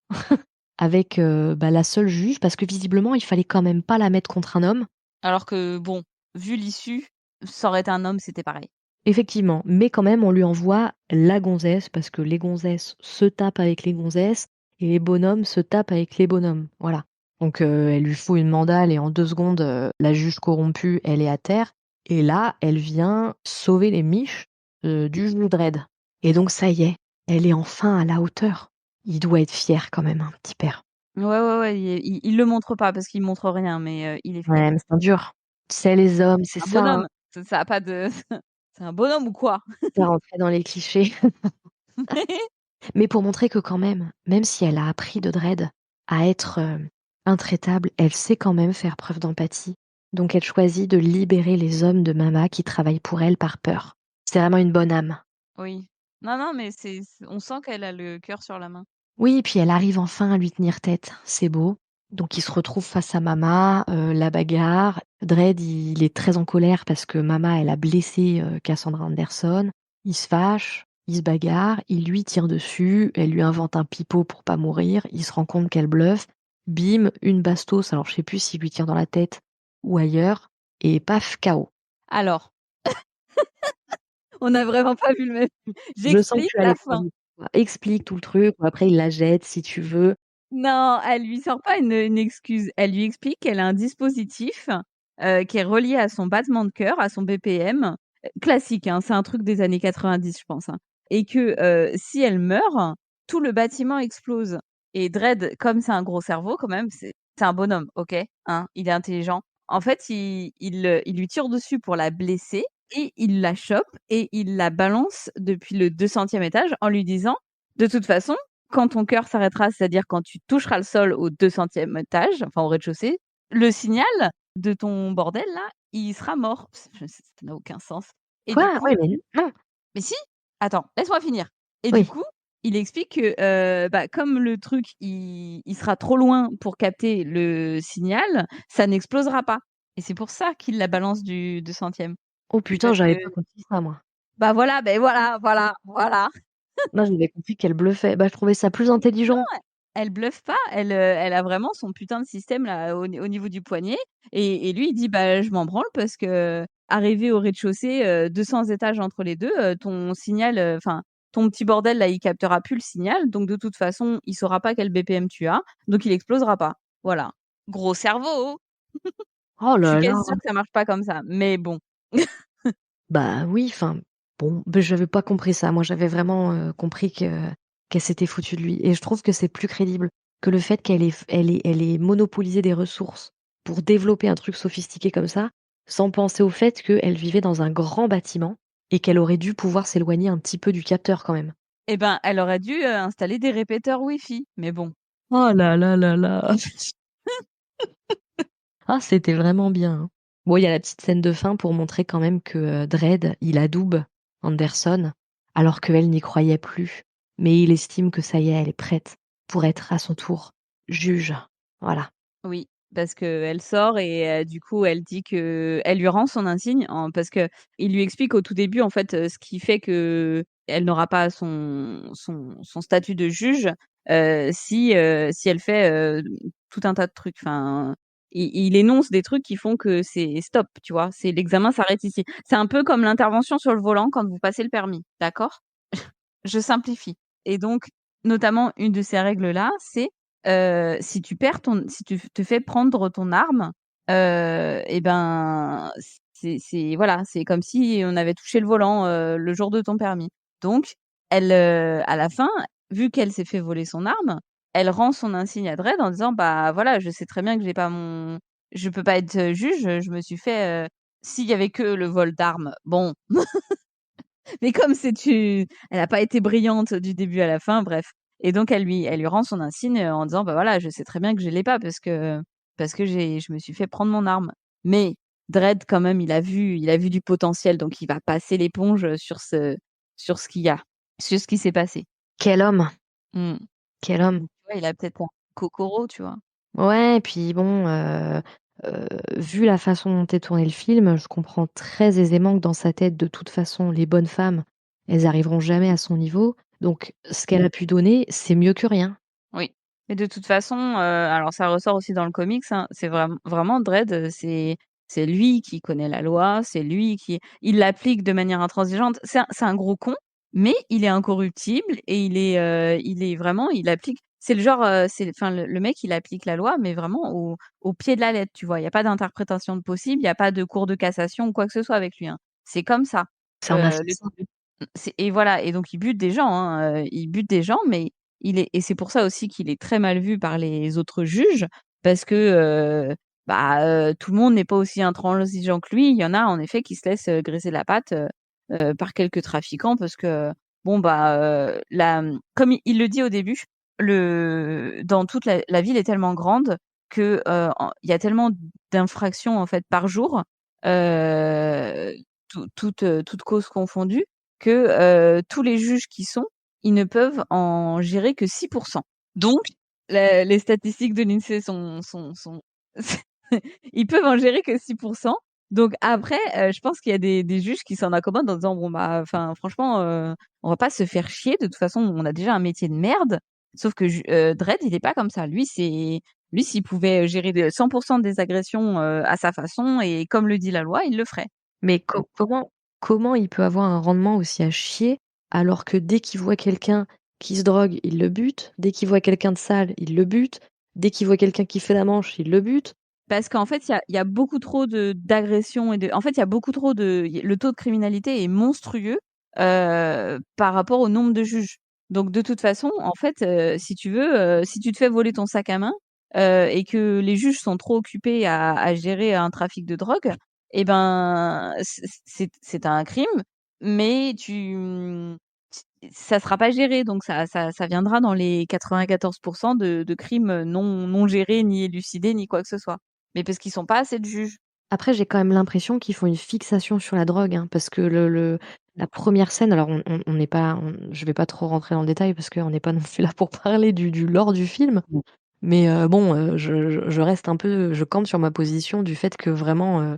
avec, la seule juge parce que visiblement il fallait quand même pas la mettre contre un homme. Alors que bon, vu l'issue, ça aurait été un homme, c'était pareil. Effectivement, mais quand même on lui envoie la gonzesse parce que les gonzesses se tapent avec les gonzesses et les bonhommes se tapent avec les bonhommes. Voilà. Donc, elle lui fout une mandale et en 2 secondes, la juge corrompue, elle est à terre et là, elle vient sauver les miches, du juge Dredd et donc ça y est, elle est enfin à la hauteur. Il doit être fier quand même, hein, petit père. Ouais, ouais, ouais, il le montre pas parce qu'il montre rien, mais il est fier. Ouais, mais c'est un dur. Tu sais les hommes, c'est Un ça, hein, bonhomme, ça a pas de c'est un bonhomme ou quoi? c'est rentrer dans les clichés. Mais pour montrer que quand même si elle a appris de Dredd à être, intraitable, elle sait quand même faire preuve d'empathie. Donc elle choisit de libérer les hommes de Mama qui travaillent pour elle par peur. C'est vraiment une bonne âme. Oui. Non, non, mais on sent qu'elle a le cœur sur la main. Oui, et puis elle arrive enfin à lui tenir tête, c'est beau. Donc il se retrouve face à Mama, la bagarre. Dredd, il est très en colère parce que Mama, elle a blessé, Cassandra Anderson. Il se fâche, il se bagarre, il lui tire dessus, elle lui invente un pipeau pour pas mourir, il se rend compte qu'elle bluffe. Bim, une bastos, alors je sais plus s'il lui tire dans la tête ou ailleurs et paf, KO. Alors, on n'a vraiment pas vu le même film. Je sens que J'explique tu es la allée trop fin. vite. Explique tout le truc ou après il la jette si tu veux. Non, elle lui sort pas une excuse. Elle lui explique qu'elle a un dispositif, qui est relié à son battement de cœur, à son BPM, classique, hein, c'est un truc des années 90, je pense, hein, et que, si elle meurt, tout le bâtiment explose et Dredd, comme c'est un gros cerveau quand même, c'est un bonhomme, OK? Hein? Il est intelligent. En fait, il lui tire dessus pour la blesser et il la chope et il la balance depuis le 200e étage en lui disant: «De toute façon, quand ton cœur s'arrêtera, c'est-à-dire quand tu toucheras le sol au 200e étage, enfin au rez-de-chaussée, le signal de ton bordel là, il sera mort». Ça n'a aucun sens et du Quoi? coup Ouais, mais non. mais si! Attends, laisse-moi finir et du Oui. coup, il explique que, comme le truc, il sera trop loin pour capter le signal, ça n'explosera pas et c'est pour ça qu'il la balance du 200e. Oh C'est putain, parce que j'avais pas compris ça moi. bah voilà, beh voilà, voilà, voilà. Moi, j'avais compris qu'elle bluffait. Bah, je trouvais ça plus intelligent. Elle bluffe pas, elle a vraiment son putain de système là au niveau du poignet et lui il dit: «Bah, je m'en branle parce que arrivé au rez-de-chaussée, 200 étages entre les 2, ton signal, enfin ton petit bordel là, il captera plus le signal donc de toute façon, il saura pas quel BPM tu as, donc il explosera pas». Voilà. Gros cerveau! Oh Je suis là là! quasi sûre que ça marche pas comme ça, mais bon. Bah, oui, enfin, bon, beh, j'avais pas compris ça. Moi, j'avais vraiment, compris qu'elle s'était foutue de lui et je trouve que c'est plus crédible que le fait qu'elle ait monopolisé des ressources pour développer un truc sophistiqué comme ça, sans penser au fait qu'elle vivait dans un grand bâtiment et qu'elle aurait dû pouvoir s'éloigner un petit peu du capteur quand même. Eh ben, elle aurait dû, installer des répéteurs Wi-Fi, mais bon. Oh là là là là! Ah, c'était vraiment bien, hein. Bon, il y a la petite scène de fin pour montrer quand même que, Dredd, il adoube Anderson, alors qu'elle n'y croyait plus. Mais il estime que ça y est, elle est prête pour être à son tour juge. Voilà. Oui, parce qu'elle sort et du coup, elle dit qu'elle lui rend son insigne en parce qu'il lui explique au tout début, en fait, ce qui fait qu'elle n'aura pas son statut de juge, si elle fait, tout un tas de trucs. Enfin, il énonce des trucs qui font que c'est stop, tu vois? C'est l'examen s'arrête ici. C'est un peu comme l'intervention sur le volant quand vous passez le permis, d'accord? Je simplifie et donc notamment une de ces règles-là, c'est, si tu te fais prendre ton arme, et ben, voilà, c'est comme si on avait touché le volant, le jour de ton permis. Donc elle, à la fin, vu qu'elle s'est fait voler son arme, elle rend son insigne à Dredd en disant: «Bah, voilà, je sais très bien que je peux pas être, juge, je me suis fait, s'il y avait que le vol d'armes, bon, mais comme elle a pas été brillante du début à la fin, bref. Et donc elle lui rend son insigne, en disant: «Bah, voilà, je sais très bien que je l'ai pas parce que je me suis fait prendre mon arme». Mais Dredd quand même, il a vu du potentiel, donc il va passer l'éponge, sur ce qu'il y a, sur ce qui s'est passé. Quel homme! Mmh. Quel homme! Donc tu vois, il a peut-être un Kokoro, tu vois? Ouais, et puis bon, vu la façon dont est tourné le film, je comprends très aisément que dans sa tête, de toute façon, les bonnes femmes, elles arriveront jamais à son niveau. Donc ce qu'elle a pu donner, c'est mieux que rien. Oui. Mais de toute façon, alors ça ressort aussi dans le comics, hein, c'est vraiment Dredd, c'est lui qui connaît la loi, c'est lui qui il l'applique de manière intransigeante. C'est un gros con, mais il est incorruptible et il est vraiment il applique c'est le genre, c'est enfin le mec il applique la loi, mais vraiment au pied de la lettre, tu vois? Il y a pas d'interprétation de possible, il y a pas de cour de cassation ou quoi que ce soit avec lui, hein. C'est comme ça. C'est un Le assassin. c'est et voilà et donc il bute des gens, hein, il bute des gens, mais c'est pour ça aussi qu'il est très mal vu par les autres juges parce que, tout le monde n'est pas aussi intransigeant que lui. Il y en a en effet qui se laissent, graisser la patte, par quelques trafiquants parce que bon, comme il le dit au début, dans toute la ville est tellement grande que, il y a tellement d'infractions en fait par jour, heu, toutes causes confondues que, tous les juges qui sont, ils ne peuvent en gérer que 6. Donc les statistiques de l'INSEE sont ils peuvent en gérer que 6. Donc après, je pense qu'il y a des juges qui s'en accommodent en disant: «Bon, bah, enfin franchement, on va pas se faire chier, de toute façon, on a déjà un métier de merde». Sauf que Dredd, il est pas comme ça. Lui, s'il pouvait gérer de 100 des agressions, à sa façon et comme le dit la loi, il le ferait. Mais comment il peut avoir un rendement aussi à chier, alors que dès qu'il voit quelqu'un qui se drogue, il le bute, dès qu'il voit quelqu'un de sale, il le bute, dès qu'il voit quelqu'un qui fait la manche, il le bute? Parce qu'en fait, il y a beaucoup trop d'agressions en fait, il y a beaucoup trop le taux de criminalité est monstrueux, par rapport au nombre de juges. Donc de toute façon, en fait, si tu veux, si tu te fais voler ton sac à main, et que les juges sont trop occupés à gérer un trafic de drogue et ben, c'est un crime, mais ça sera pas géré, donc ça viendra dans les 94 de crimes non gérés, ni élucidés, ni quoi que ce soit. Mais parce qu'ils sont pas assez de juges. Après, j'ai quand même l'impression qu'ils font une fixation sur la drogue, hein, parce que le la première scène, alors on n'est pas je vais pas trop rentrer dans le détail parce qu'on n'est pas non plus là pour parler du lore du film. Mmh. Mais bon, je reste un peu je campe sur ma position du fait que vraiment,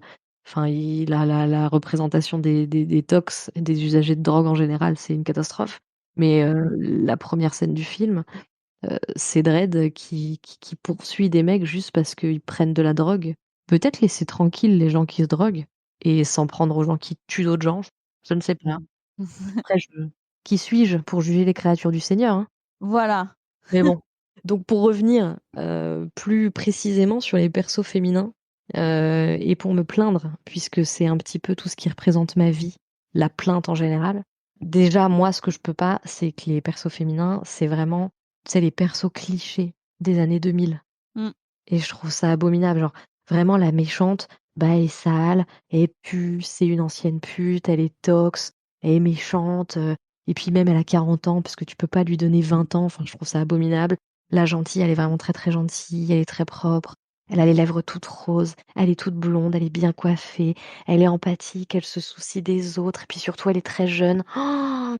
enfin il la représentation des tox et des usagers de drogue en général, c'est une catastrophe. Mais la première scène du film, c'est Dredd qui poursuit des mecs juste parce qu'ils prennent de la drogue. Peut-être laisser tranquilles les gens qui se droguent et s'en prendre aux gens qui tuent d'autres gens, je ne sais pas. Mmh. Après je qui suis-je pour juger les créatures du Seigneur, hein? Voilà. Mais bon. Donc pour revenir, plus précisément sur les persos féminins, et pour me plaindre, puisque c'est un petit peu tout ce qui représente ma vie, la plainte en général. Déjà, moi, ce que je peux pas, c'est que les persos féminins, c'est vraiment, tu sais, les persos clichés des années 2000 Mmh. et je trouve ça abominable. Genre, vraiment la méchante, bah, elle est sale, elle pue, c'est une ancienne pute, elle est tox, elle est méchante, et puis même elle a 40 ans parce que tu peux pas lui donner 20 ans, enfin je trouve ça abominable. La gentille, elle est vraiment très, très gentille, elle est très propre, elle a les lèvres toutes roses, elle est toute blonde, elle est bien coiffée, elle est empathique, elle se soucie des autres et puis surtout elle est très jeune. Oh,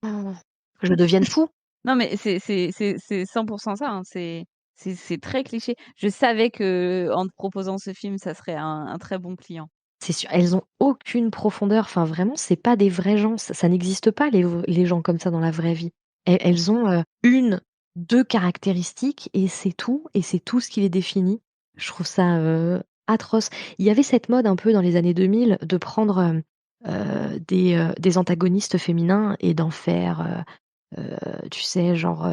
je devienne fou! Non, mais c'est 100 ça, hein. C'est très cliché. Je savais qu'en te proposant ce film, ça serait un très bon client. C'est sûr, elles ont aucune profondeur, enfin vraiment, c'est pas des vrais gens, ça n'existe pas les gens comme ça dans la vraie vie. Elles ont, 1-2 caractéristiques et c'est tout ce qui les définit. Je trouve ça, atroce. Il y avait cette mode un peu dans les années 2000 de prendre, des antagonistes féminins et d'en faire, tu sais genre,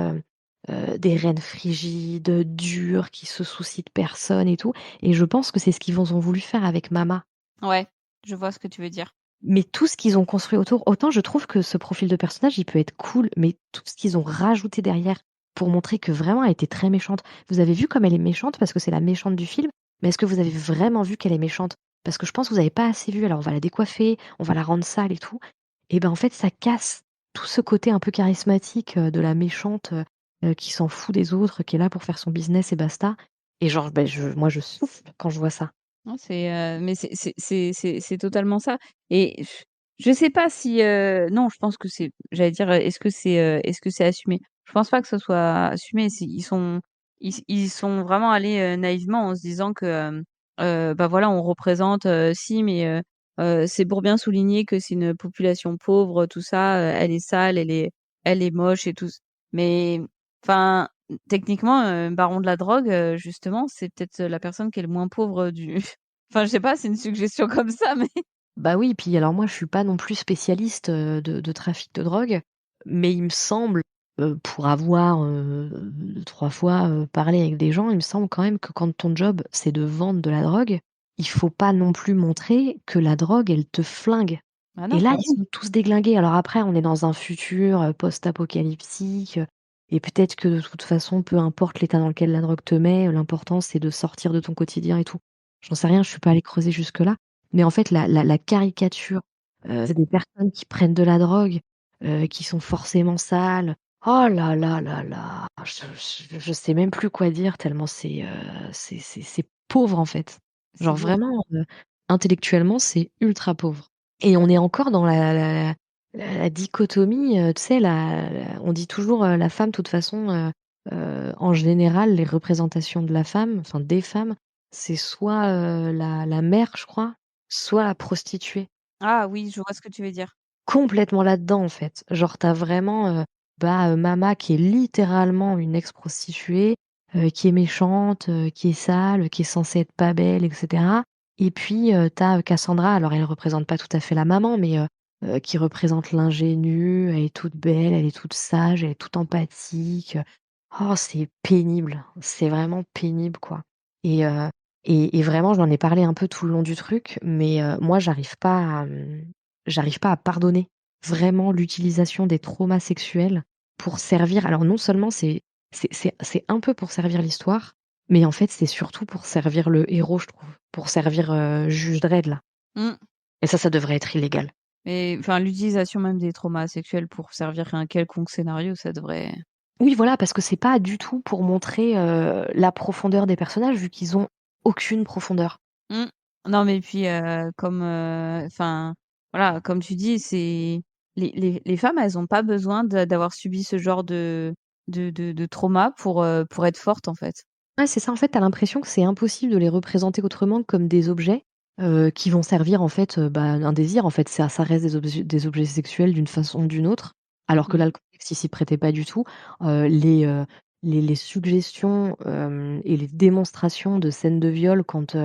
des reines frigides, dures, qui se soucient de personne et tout et je pense que c'est ce qu'ils ont voulu faire avec Mama. Ouais, je vois ce que tu veux dire. Mais tout ce qu'ils ont construit autour, autant je trouve que ce profil de personnage, il peut être cool, mais tout ce qu'ils ont rajouté derrière pour montrer que vraiment elle était très méchante. Vous avez vu comme elle est méchante parce que c'est la méchante du film, mais est-ce que vous avez vraiment vu qu'elle est méchante? Parce que je pense que vous avez pas assez vu. Alors on va la décoiffer, on va la rendre sale et tout et ben, en fait, ça casse tout ce côté un peu charismatique, de la méchante, qui s'en fout des autres, qui est là pour faire son business et basta et genre, beh, moi je souffle quand je vois ça. Non, mais c'est totalement ça et je sais pas si, non, je pense que c'est j'allais dire, est-ce que c'est assumé? Je pense pas que ce soit assumé, ils sont vraiment allés, naïvement en se disant que, bah, voilà, on représente, si mais c'est pour bien souligner que c'est une population pauvre, tout ça, elle est sale, elle est moche et tout mais enfin, techniquement, baron de la drogue, justement, c'est peut-être la personne qui est le moins pauvre du enfin, je sais pas, c'est une suggestion comme ça, mais Bah oui, puis alors moi je suis pas non plus spécialiste, de trafic de drogue, mais il me semble, pour avoir, 3 fois, parlé avec des gens, il me semble quand même que quand ton job c'est de vendre de la drogue, il faut pas non plus montrer que la drogue elle te flingue bah, et non. là, ils sont tous déglingués. Alors après on est dans un futur, post-apocalyptique, et peut-être que de toute façon, peu importe l'état dans lequel la drogue te met, l'important c'est de sortir de ton quotidien et tout. J'en sais rien, je suis pas allée creuser jusque-là. Mais en fait, la caricature, c'est des personnes qui prennent de la drogue, qui sont forcément sales. Oh là là là là! Je sais même plus quoi dire tellement c'est pauvre, en fait. C'est Genre lourd. vraiment, intellectuellement, c'est ultra pauvre et on est encore dans la dichotomie, tu sais, on dit toujours, la femme, de toute façon, en général, les représentations de la femme, enfin des femmes, c'est soit, la mère, je crois, soit la prostituée. Ah oui, je vois ce que tu veux dire. Complètement là-dedans, en fait. Genre, tu as vraiment, Mama qui est littéralement une ex-prostituée, qui est méchante, qui est sale, qui est censée être pas belle et cetera et puis, tu as, Cassandra, alors elle représente pas tout à fait la maman, mais, qui représente l'ingénue, elle est toute belle, elle est toute sage, elle est toute empathique, oh, c'est pénible, c'est vraiment pénible, quoi et et vraiment, j'en ai parlé un peu tout le long du truc, mais moi, j'arrive pas à pardonner vraiment l'utilisation des traumas sexuels pour servir alors non seulement c'est un peu pour servir l'histoire, mais en fait, c'est surtout pour servir le héros, je trouve, pour servir, Juge Dredd, là Mmh. et ça devrait être illégal. Et enfin, l'utilisation même des traumas sexuels pour servir un quelconque scénario, ça devrait Oui, voilà, parce que c'est pas du tout pour montrer, la profondeur des personnages vu qu'ils ont aucune profondeur. mmh. Non, mais puis, comme, enfin, voilà, comme tu dis, c'est les femmes, elles ont pas besoin d'avoir subi ce genre de trauma pour être fortes, en fait. Ouais, c'est ça, en fait, tu as l'impression que c'est impossible de les représenter autrement que comme des objets, qui vont servir, en fait, bah, un désir, en fait. Ça reste des objets sexuels d'une façon ou d'une autre, alors que Mmh. là, le contexte, il s'y prêtait pas du tout. Les suggestions, et les démonstrations de scènes de viol quand,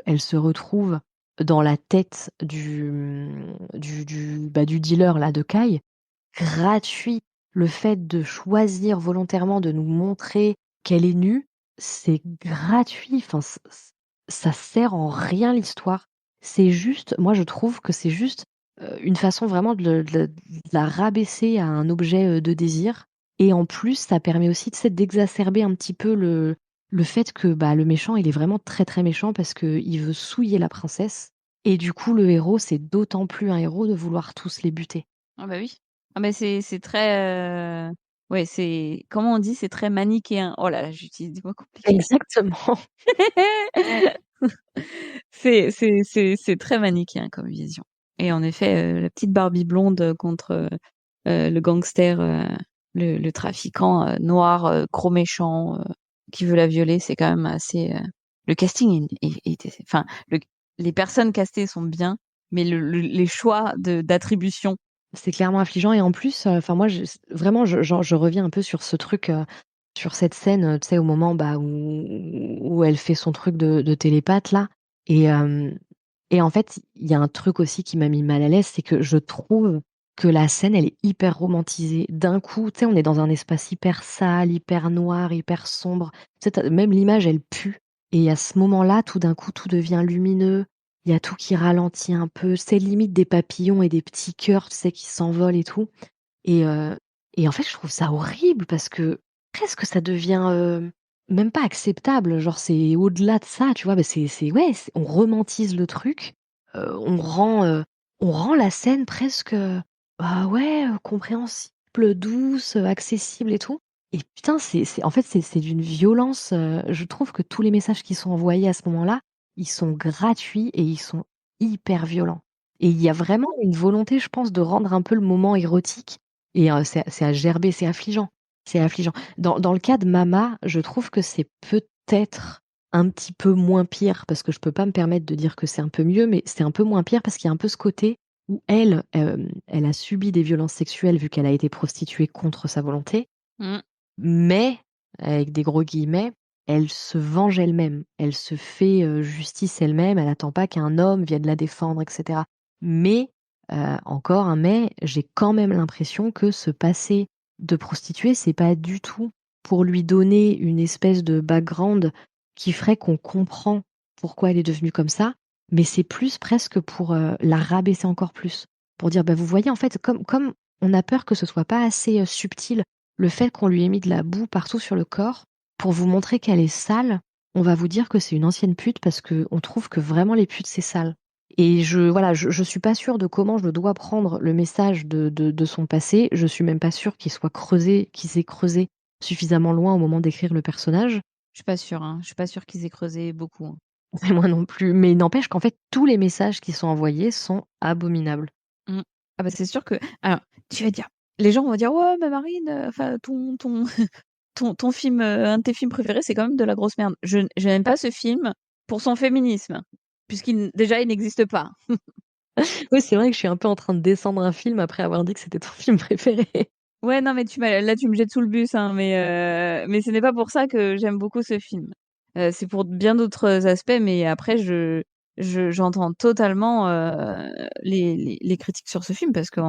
elle se retrouve dans la tête du dealer, là, de Kai, gratuit. Le fait de choisir volontairement de nous montrer qu'elle est nue, c'est gratuit, enfin ça sert en rien l'histoire. C'est juste moi je trouve que c'est juste, une façon vraiment de la rabaisser à un objet, de désir et en plus ça permet aussi, tu sais, d'exacerber un petit peu le fait que, bah, le méchant il est vraiment très, très méchant parce qu'il veut souiller la princesse et du coup le héros, c'est d'autant plus un héros de vouloir tous les buter. Ah bah oui. Ah mais c'est très, ouais, c'est comment on dit? C'est très manichéen. Oh là là, j'utilise des mots compliqués. Exactement. C'est très manichéen comme vision et en effet, la petite Barbie blonde, contre, le gangster, le trafiquant, noir, gros méchant, qui veut la violer, c'est quand même assez, le casting est enfin, les personnes castées sont bien, mais les choix d'attribution. C'est clairement affligeant et en plus, enfin moi vraiment je reviens un peu sur ce truc, sur cette scène, tu sais au moment, bah, où elle fait son truc de télépathe là et en fait, il y a un truc aussi qui m'a mis mal à l'aise, c'est que je trouve que la scène, elle est hyper romantisée. D'un coup, tu sais, on est dans un espace hyper sale, hyper noir, hyper sombre. Tu sais, même l'image, elle pue. Et à ce moment-là, tout d'un coup, tout devient lumineux. Il y a tout qui ralentit un peu. C'est limite des papillons et des petits cœurs, tu sais, qui s'envolent et tout. Et, heu et en fait, je trouve ça horrible parce que presque ça devient, même pas acceptable, genre c'est au-delà de ça, tu vois? Bah, c'est ouais, on romantise le truc, on rend la scène presque, bah, ouais, compréhensible, douce, accessible et tout et putain, c'est en fait, c'est d'une violence, je trouve que tous les messages qui sont envoyés à ce moment-là, ils sont gratuits et ils sont hyper violents et il y a vraiment une volonté, je pense, de rendre un peu le moment érotique et c'est à gerber, c'est affligeant, c'est affligeant. Dans le cas de Mama, je trouve que c'est peut-être un petit peu moins pire parce que je peux pas me permettre de dire que c'est un peu mieux, mais c'est un peu moins pire parce qu'il y a un peu ce côté où elle, elle a subi des violences sexuelles vu qu'elle a été prostituée contre sa volonté, Mmh. mais, avec des gros guillemets, elle se venge elle-même. Elle se fait, justice elle-même, elle attend pas qu'un homme vienne la défendre et cetera. Mais, encore un mais, j'ai quand même l'impression que ce passé de prostituée, c'est pas du tout pour lui donner une espèce de background qui ferait qu'on comprend pourquoi elle est devenue comme ça, mais c'est plus presque pour, la rabaisser encore plus. Pour dire: «Bah, vous voyez, en fait, comme on a peur que ce soit pas assez, subtil le fait qu'on lui ait mis de la boue partout sur le corps, pour vous montrer qu'elle est sale, on va vous dire que c'est une ancienne pute parce qu'on trouve que vraiment les putes c'est sale. Et voilà, je suis pas sûre de comment je dois prendre le message de son passé. Je suis même pas sûre qu'il s'est creusé suffisamment loin au moment d'écrire le personnage. Je suis pas sûre, hein. Je suis pas sûre qu'ils aient creusé beaucoup, hein. Et moi non plus. Mais il n'empêche qu'en fait, tous les messages qui sont envoyés sont abominables. Mmh. Ah bah, c'est sûr que alors, tu vas dire les gens vont dire: «Ouais, mais Marine, enfin ton ton film, un de tes films préférés, c'est quand même de la grosse merde». Je n'aime pas ce film pour son féminisme, déjà il n'existe pas. Oui, c'est vrai que je suis un peu en train de descendre un film après avoir dit que c'était ton film préféré. Ouais, non, mais tu me jettes sous le bus, hein, mais ce n'est pas pour ça que j'aime beaucoup ce film. C'est pour bien d'autres aspects, mais après j'entends totalement, les critiques sur ce film parce que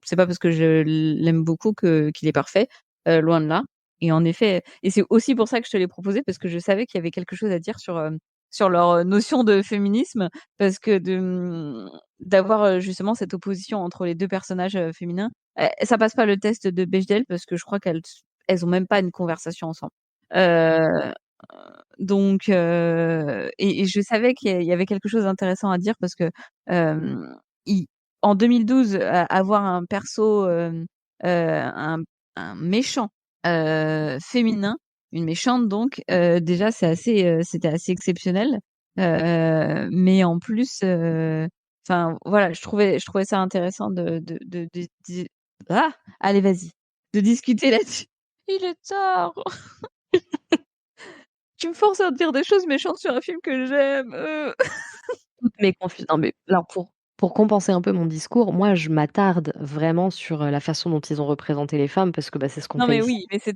c'est pas parce que je l'aime beaucoup qu'il est parfait, loin de là et en effet et c'est aussi pour ça que je te l'ai proposé parce que je savais qu'il y avait quelque chose à dire sur leur, notion de féminisme parce que d'avoir, justement cette opposition entre les 2 personnages, féminins. Ça passe pas le test de Bechdel parce que je crois elles ont même pas une conversation ensemble. Heu, et je savais qu'il y avait quelque chose d'intéressant à dire parce que, i en 2012, avoir un perso, un méchant, féminin, une méchante donc, déjà c'était assez exceptionnel. Mais en plus, enfin voilà, je trouvais ça intéressant ah! Allez, vas-y, de discuter là-dessus. Il est tard! Tu me forces à dire des choses méchantes sur un film que j'aime. Toutes mes confuses non, mais alors pour compenser un peu mon discours, moi je m'attarde vraiment sur, la façon dont ils ont représenté les femmes parce que, bah, c'est ce qu'on Non, fait mais ici. oui, mais c'est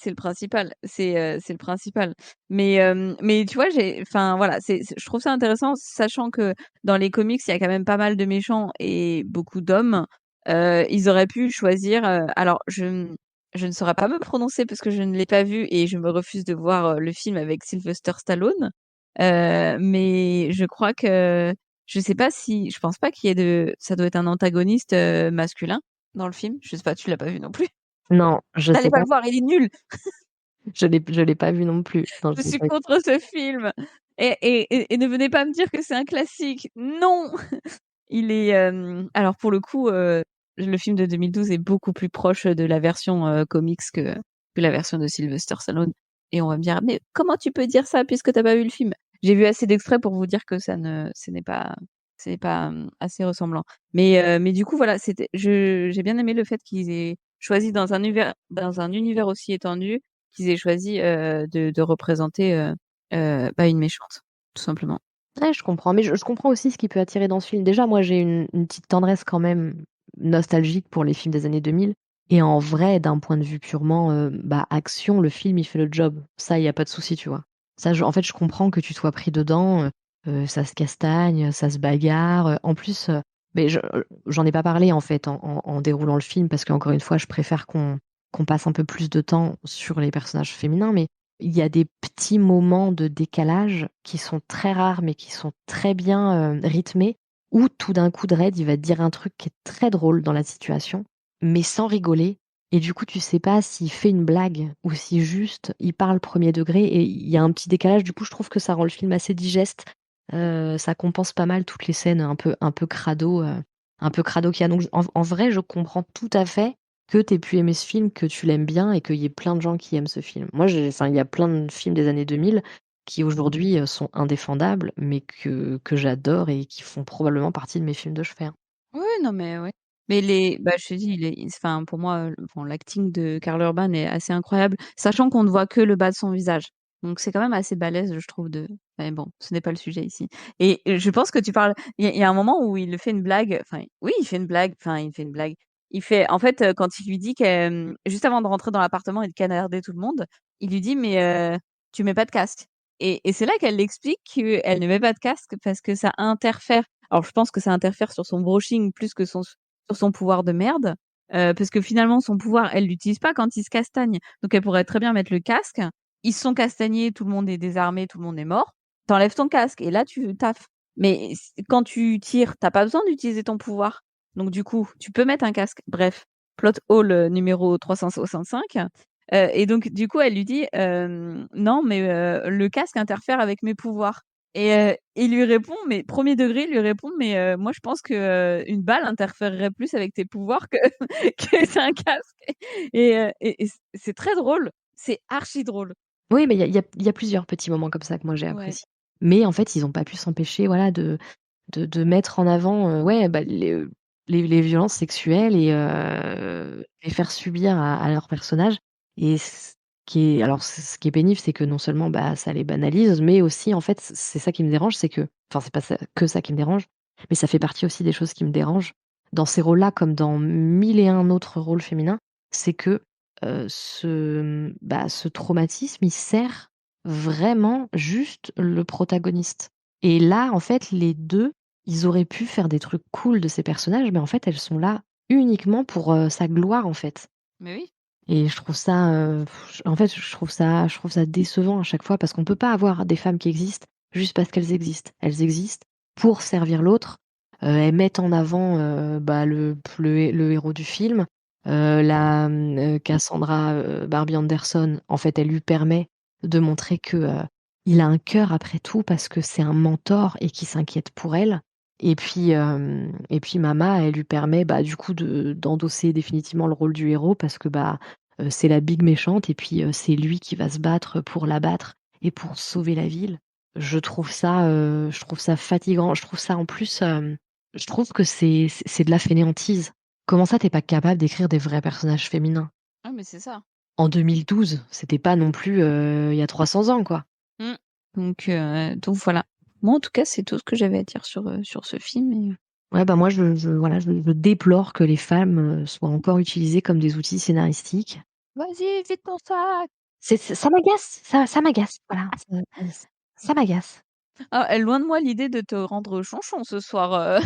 le principal. C'est le principal. Mais tu vois, enfin, voilà, je trouve ça intéressant, sachant que dans les comics, il y a quand même pas mal de méchants et beaucoup d'hommes. Ils auraient pu choisir, alors je ne saurais pas me prononcer parce que je ne l'ai pas vu et je me refuse de voir, le film avec Sylvester Stallone. Mais je crois que je sais pas si je pense pas qu'il y ait ça doit être un antagoniste, masculin dans le film. Je sais pas, tu l'as pas vu non plus? Non, je N'allez sais pas pas, le voir, il est nul. je l'ai pas vu non plus. Non, je Je l'ai suis pas vu. contre ce film et ne venez pas me dire que c'est un classique. Non! Il est, alors pour le coup, le film de 2012 est beaucoup plus proche de la version, comics que la version de Sylvester Stallone et on va me dire: «Mais comment tu peux dire ça puisque tu as pas vu le film?» J'ai vu assez d'extraits pour vous dire que ce n'est pas, assez ressemblant. Mais du coup voilà, j'ai bien aimé le fait qu'ils aient choisi dans un univers aussi étendu, qu'ils aient choisi, de représenter, bah, une méchante, tout simplement. Ouais, je comprends, mais je comprends aussi ce qui peut attirer dans ce film. Déjà, moi, j'ai une petite tendresse quand même nostalgique pour les films des années 2000 et en vrai, d'un point de vue purement, bah, action, le film, il fait le job. Ça, il y a pas de souci, tu vois? Ça, en fait, je comprends que tu sois pris dedans, ça se castagne, ça se bagarre, en plus, Mais j'en ai pas parlé en fait en déroulant le film parce qu'encore une fois, je préfère qu'on passe un peu plus de temps sur les personnages féminins, mais il y a des petits moments de décalage qui sont très rares, mais qui sont très bien, rythmés, où tout d'un coup Dredd, il va te dire un truc qui est très drôle dans la situation, mais sans rigoler et du coup, tu sais pas s'il fait une blague ou si juste il parle premier degré et il y a un petit décalage. Du coup, je trouve que ça rend le film assez digeste. Ça compense pas mal toutes les scènes un peu crado qu'il y a. Donc en vrai, je comprends tout à fait que tu aies pu aimer ce film, que tu l'aimes bien et qu'il y ait plein de gens qui aiment ce film. Moi, enfin, il y a plein de films des années 2000 qui aujourd'hui, sont indéfendables, mais que j'adore et qui font probablement partie de mes films de chevet, hein. Oui, non, mais ouais. Mais je te dis, enfin, pour moi, bon, l'acting de Karl Urban est assez incroyable, sachant qu'on ne voit que le bas de son visage. Donc c'est quand même assez balèze, je trouve, mais bon, ce n'est pas le sujet ici. Et je pense que tu parles, il y a un moment où il fait une blague, enfin, oui, il fait une blague, enfin, il fait une blague. Il fait, en fait, quand il lui dit juste avant de rentrer dans l'appartement et de canarder tout le monde, il lui dit, mais tu mets pas de casque. Et c'est là qu'elle explique qu'elle ne met pas de casque parce que ça interfère. Alors je pense que ça interfère sur son brushing plus que sur son pouvoir de merde, parce que finalement son pouvoir, elle l'utilise pas quand il se castagne. Donc elle pourrait très bien mettre le casque. Ils se sont castagnés, tout le monde est désarmé, tout le monde est mort. T'enlèves ton casque et là tu taffes. Mais quand tu tires, t'as pas besoin d'utiliser ton pouvoir. Donc du coup, tu peux mettre un casque. Bref, plot hole numéro 365. Et donc du coup, elle lui dit non, mais le casque interfère avec mes pouvoirs. Et il lui répond, mais premier degré, il lui répond, mais moi je pense que une balle interférerait plus avec tes pouvoirs que que c'est un casque. Et c'est très drôle, c'est archi drôle. Oui, mais il y a plusieurs petits moments comme ça que moi j'ai Ouais. appréciés. Mais en fait, ils ont pas pu s'empêcher, voilà, de mettre en avant, ouais, bah, les violences sexuelles et les faire subir à leurs personnages et ce qui est pénible, c'est que non seulement, bah, ça les banalise, mais aussi, en fait, c'est ça qui me dérange, c'est que enfin, c'est pas ça que ça qui me dérange, mais ça fait partie aussi des choses qui me dérangent dans ces rôles-là, comme dans 1000 et un autres rôles féminins, c'est que, ce traumatisme, il sert vraiment juste le protagoniste et là, en fait, les 2 ils auraient pu faire des trucs cool de ces personnages, mais en fait, elles sont là uniquement pour, sa gloire, en fait Mais oui. et je trouve ça, en fait, je trouve ça décevant à chaque fois parce qu'on peut pas avoir des femmes qui existent juste parce qu'elles existent. Elles existent pour servir l'autre, elles mettent en avant, bah, le héros du film, Cassandra, Barbie Anderson, en fait, elle lui permet de montrer que, il a un cœur après tout parce que c'est un mentor et qu'il s'inquiète pour elle et puis Mama, elle lui permet, bah, du coup d'endosser définitivement le rôle du héros parce que, bah, c'est la big méchante et puis, c'est lui qui va se battre pour l'abattre et pour sauver la ville. Je trouve ça fatigant. Je trouve ça en plus, je trouve que c'est de la fainéantise. Comment ça tu es pas capable d'écrire des vrais personnages féminins? Ah mais c'est ça. En 2012, c'était pas non plus, il y a 300 ans, quoi. Mmh. Donc voilà. Moi en tout cas, c'est tout ce que j'avais à dire sur ce film et Ouais, bah, moi voilà, je déplore que les femmes, soient encore utilisées comme des outils scénaristiques. «Vas-y, vide ton sac!» Ça m'agace, ça m'agace, voilà, ça m'agace. Ah, loin de moi l'idée de te rendre chonchon ce soir,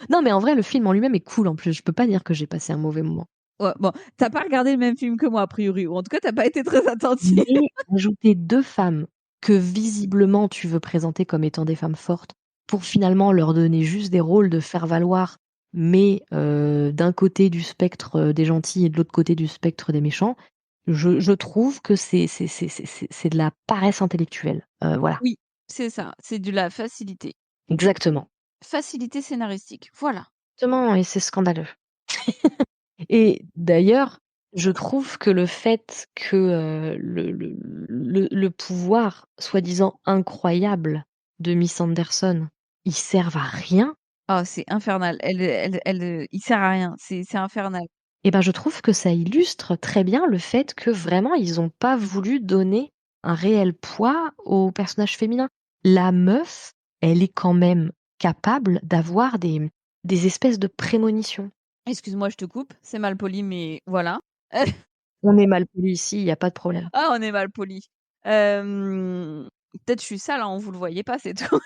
Non, mais en vrai, le film en lui-même est cool en plus, je peux pas dire que j'ai passé un mauvais moment. Ouais, bon, tu pas regardé le même film que moi a priori, ou en tout cas tu pas été très attentive. Mais ajouter 2 femmes que visiblement tu veux présenter comme étant des femmes fortes, pour finalement leur donner juste des rôles de faire-valoir, mais d'un côté du spectre, des gentils et de l'autre côté du spectre des méchants, je trouve que c'est de la paresse intellectuelle, voilà, Oui, c'est ça, c'est de la facilité. exactement. Facilité scénaristique, voilà. Exactement et c'est scandaleux. Et d'ailleurs, je trouve que le fait que, le pouvoir soi-disant incroyable de Miss Anderson, il serve à rien Oh, c'est infernal. Il sert à rien, c'est infernal. et ben, je trouve que ça illustre très bien le fait que vraiment ils ont pas voulu donner un réel poids aux personnages féminins. La meuf, elle est quand même capable d'avoir des espèces de prémonitions. Excuse-moi, je te coupe, c'est mal poli, mais voilà. On est mal polis ici, il y a pas de problème. Ah, on est mal poli. Peut-être je suis sale, hein, vous le voyez pas, c'est tout.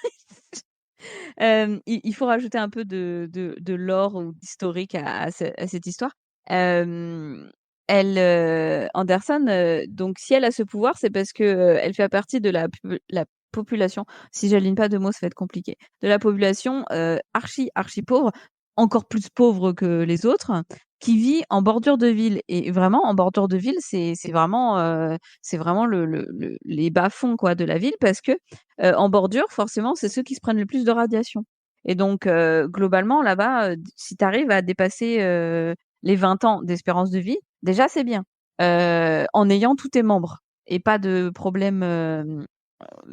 Il faut rajouter un peu de lore ou d'historique à cette histoire. Hem, Anderson, donc si elle a ce pouvoir, c'est parce que, elle fait partie de la population, si j'aligne pas 2 mots, ça va être compliqué, de la population, archi pauvre, encore plus pauvre que les autres, qui vit en bordure de ville et vraiment en bordure de ville, c'est vraiment les bas-fonds, quoi, de la ville parce que, en bordure, forcément, c'est ceux qui se prennent le plus de radiation et donc globalement, là-bas, si tu arrives à dépasser, les 20 ans d'espérance de vie, déjà, c'est bien, en ayant tous tes membres et pas de problème,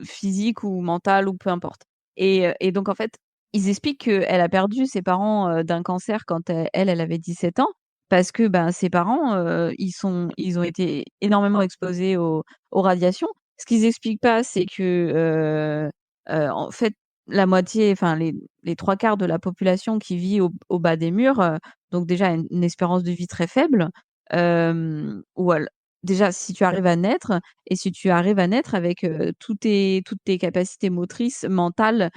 physique ou mental ou peu importe et donc en fait, ils expliquent qu'elle a perdu ses parents, d'un cancer quand elle avait 17 ans parce que, ben, ses parents, ils ont été énormément exposés aux radiations. Ce qu'ils expliquent pas, c'est que, en fait, la moitié, enfin les 3/4 de la population qui vit au bas des murs, donc déjà une espérance de vie très faible, ou al déjà si tu arrives à naître et si tu arrives à naître avec, toutes tes capacités motrices, mentales,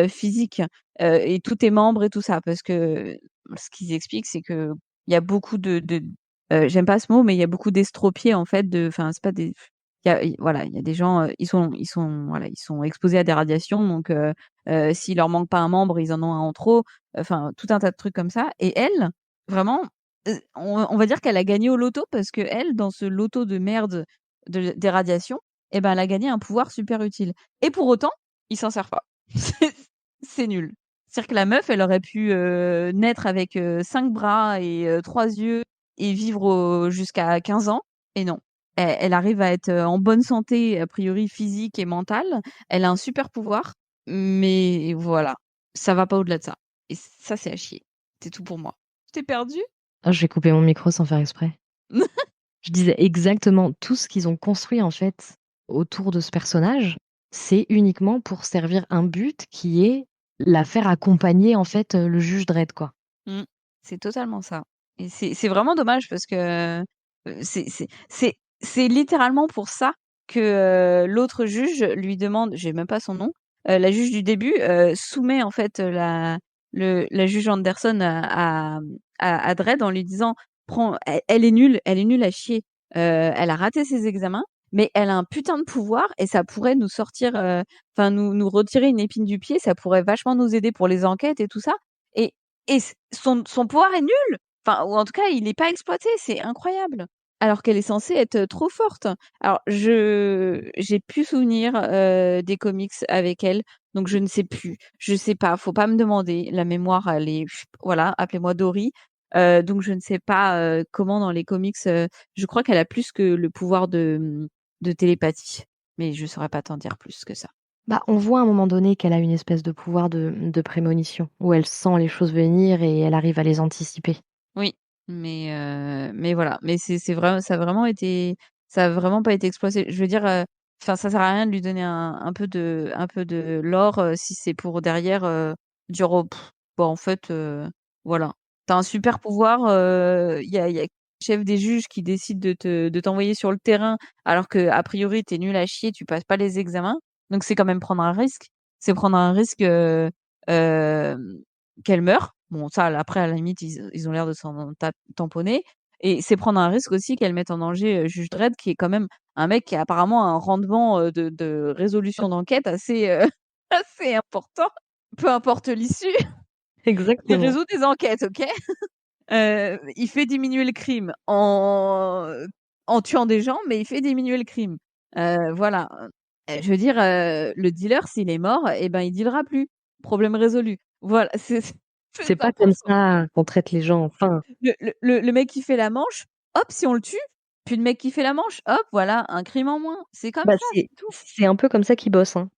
physiques, et tous tes membres et tout ça. Parce que ce qu'ils expliquent, c'est qu'il y a beaucoup j'aime pas ce mot, mais il y a beaucoup d'estropiés en fait enfin c'est pas des voilà, il y a des gens, voilà, ils sont exposés à des radiations donc s'il leur manque pas un membre, ils en ont un en trop, enfin tout un tas de trucs comme ça et elle, vraiment, on va dire qu'elle a gagné au loto parce qu'elle, dans ce loto de merde des radiations et ben, elle a gagné un pouvoir super utile et pour autant, il s'en sert pas. C'est c'est nul. C'est-à-dire que la meuf, elle aurait pu, naître avec, 5 bras et 3 yeux et vivre jusqu'à 15 ans et non. Elle arrive à être, en bonne santé, a priori physique et mentale. Elle a un super pouvoir, mais voilà, ça va pas au-delà de ça et ça, c'est à chier. C'est tout pour moi. Je t'ai perdue? Ah, j'ai coupé mon micro sans faire exprès. Je disais exactement tout ce qu'ils ont construit, en fait, autour de ce personnage, c'est uniquement pour servir un but qui est la faire accompagner, en fait, le juge Dredd, quoi. Mmh. C'est totalement ça et c'est vraiment dommage parce que, c'est littéralement pour ça que, l'autre juge lui demande j'ai même pas son nom, la juge du début, soumet en fait, la juge Anderson à Dredd en lui disant: «Prends elle est nulle à chier, elle a raté ses examens, mais elle a un putain de pouvoir et ça pourrait nous sortir, enfin nous retirer une épine du pied, ça pourrait vachement nous aider pour les enquêtes et tout ça» et son pouvoir est nul! Enfin, ou en tout cas, il est pas exploité, c'est incroyable. Alors qu'elle est censée être, trop forte. Alors j'ai plus souvenir, des comics avec elle, donc je ne sais plus. Je sais pas, faut pas me demander. La mémoire, elle est voilà, appelez-moi Dory. Donc je ne sais pas, comment dans les comics, je crois qu'elle a plus que le pouvoir de télépathie, mais je saurais pas t'en dire plus que ça. Bah, on voit à un moment donné qu'elle a une espèce de pouvoir de prémonition, où elle sent les choses venir et elle arrive à les anticiper. Oui, mais voilà, mais c'est vraiment ça a vraiment pas été exploité. Je veux dire, enfin, ça sert à rien de lui donner un peu de lore, si c'est pour derrière, dire: «Oh bah, en fait, voilà, tu as un super pouvoir, il y a le chef des juges qui décide de t'envoyer sur le terrain alors qu'a priori tu es nul à chier, tu passes pas les examens, donc c'est quand même prendre un risque». C'est prendre un risque, hem qu'elle meure. Bon ça, après à la limite, ils ont l'air de s'en tamponner et c'est prendre un risque aussi qu'elle mette en danger, Juge Dredd qui est quand même un mec qui a apparemment un rendement, de résolution d'enquête assez, assez important. Peu importe l'issue, il Exactement. résout des enquêtes, OK? Il fait diminuer le crime en tuant des gens, mais il fait diminuer le crime. Voilà, je veux dire, le dealer s'il est mort et ben, il dealera plus. Problème résolu. Voilà, c'est C'est ça pas pour comme son ça qu'on traite les gens, enfin, le mec qui fait la manche, hop, si on le tue, puis le mec qui fait la manche, hop, voilà, un crime en moins. C'est comme bah, ça, c'est tout. c'est un peu comme ça qu'ils bossent, hein.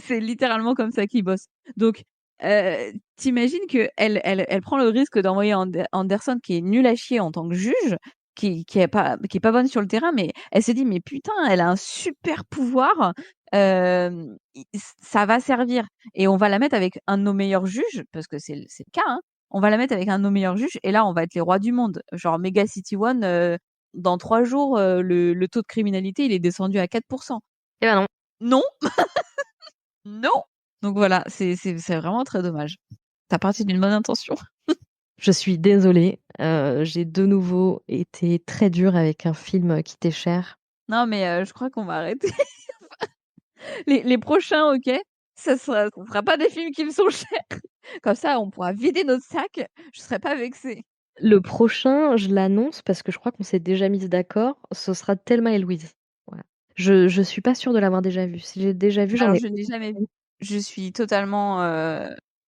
C'est littéralement comme ça qu'ils bossent. Donc, tu imagines qu'elle prend le risque d'envoyer Anderson qui est nul à chier en tant que juge, qui est pas bonne sur le terrain, mais elle se dit: «Mais putain, elle a un super pouvoir, i ça va servir et on va la mettre avec un de nos meilleurs juges», parce que c'est le cas, hein. On va la mettre avec un de nos meilleurs juges et là, on va être les rois du monde. Genre Mega City One, dans 3 jours, le taux de criminalité, il est descendu à 4. Eh ben non. Non, non! Donc voilà, c'est vraiment très dommage. Tu parti d'une bonne intention. Je suis désolée, j'ai de nouveau été très dure avec un film qui t'est cher. Non, mais je crois qu'on va arrêter. Les prochains, OK, ça sera pas des films qui me sont chers. Comme ça, on pourra vider notre sac, je serai pas vexée. Le prochain, je l'annonce parce que je crois qu'on s'est déjà mises d'accord, ce sera Thelma et Louise. Voilà. Je suis pas sûre de l'avoir déjà vu. Si j'ai déjà vu, j'en Alors ai je ne l'ai jamais vu. Je suis totalement,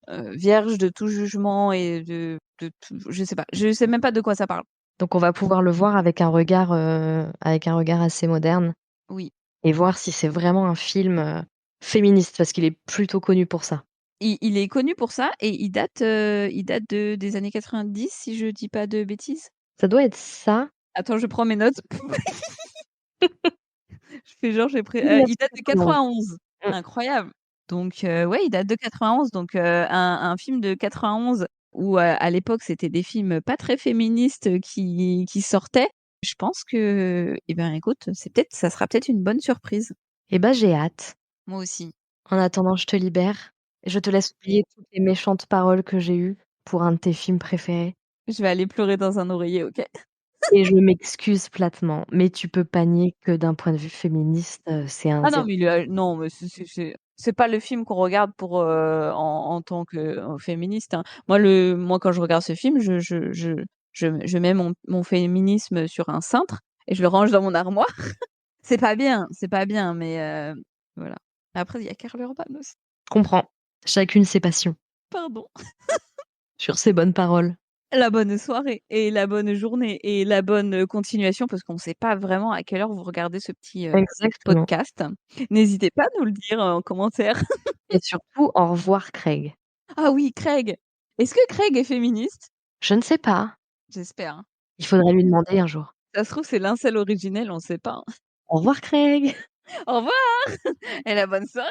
vierge de tout jugement et de tout je sais pas. Je sais même pas de quoi ça parle. donc on va pouvoir le voir avec un regard assez moderne Oui. et voir si c'est vraiment un film, féministe parce qu'il est plutôt connu pour ça. Il est connu pour ça et il date des années 90 si je dis pas de bêtises? Ça doit être ça. Attends, je prends mes notes. Je fais genre j'ai pris il date de 1991. 91. Mmh. Incroyable. Donc ouais, il date de 91 donc un film de 91 où, à l'époque, c'était des films pas très féministes, qui sortaient. Je pense que eh ben, écoute, ça sera peut-être une bonne surprise. Eh ben, j'ai hâte. Moi aussi. En attendant, je te libère. Je te laisse oublier toutes les méchantes paroles que j'ai eues pour un de tes films préférés Je vais aller pleurer dans un oreiller, OK? et je m'excuse platement, mais tu peux pas nier que d'un point de vue féministe, c'est un Ah non, 0. mais non, mais c'est pas le film qu'on regarde pour, en tant que, féministe, hein. Moi, quand je regarde ce film, je mets mon féminisme sur un cintre et je le range dans mon armoire. C'est pas bien, mais voilà. Après, il y a Karl Urban aussi. Je comprends. Chacune ses passions. Pardon. Sur ces bonnes paroles. La bonne soirée et la bonne journée et la bonne, continuation parce qu'on sait pas vraiment à quelle heure vous regardez ce petit, Exactement podcast. N'hésitez pas à nous le dire, en commentaire. et surtout au revoir Craig. Ah oui, Craig. Est-ce que Craig est féministe? Je ne sais pas, J'espère, hein. il faudrait lui demander un jour. Ça se trouve, c'est l'incel originel, on sait pas, hein. Au revoir Craig. Au revoir et la bonne soirée!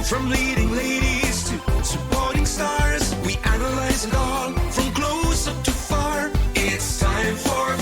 From leading ladies to supporting stars, we analyze it all from close up to far. It's time for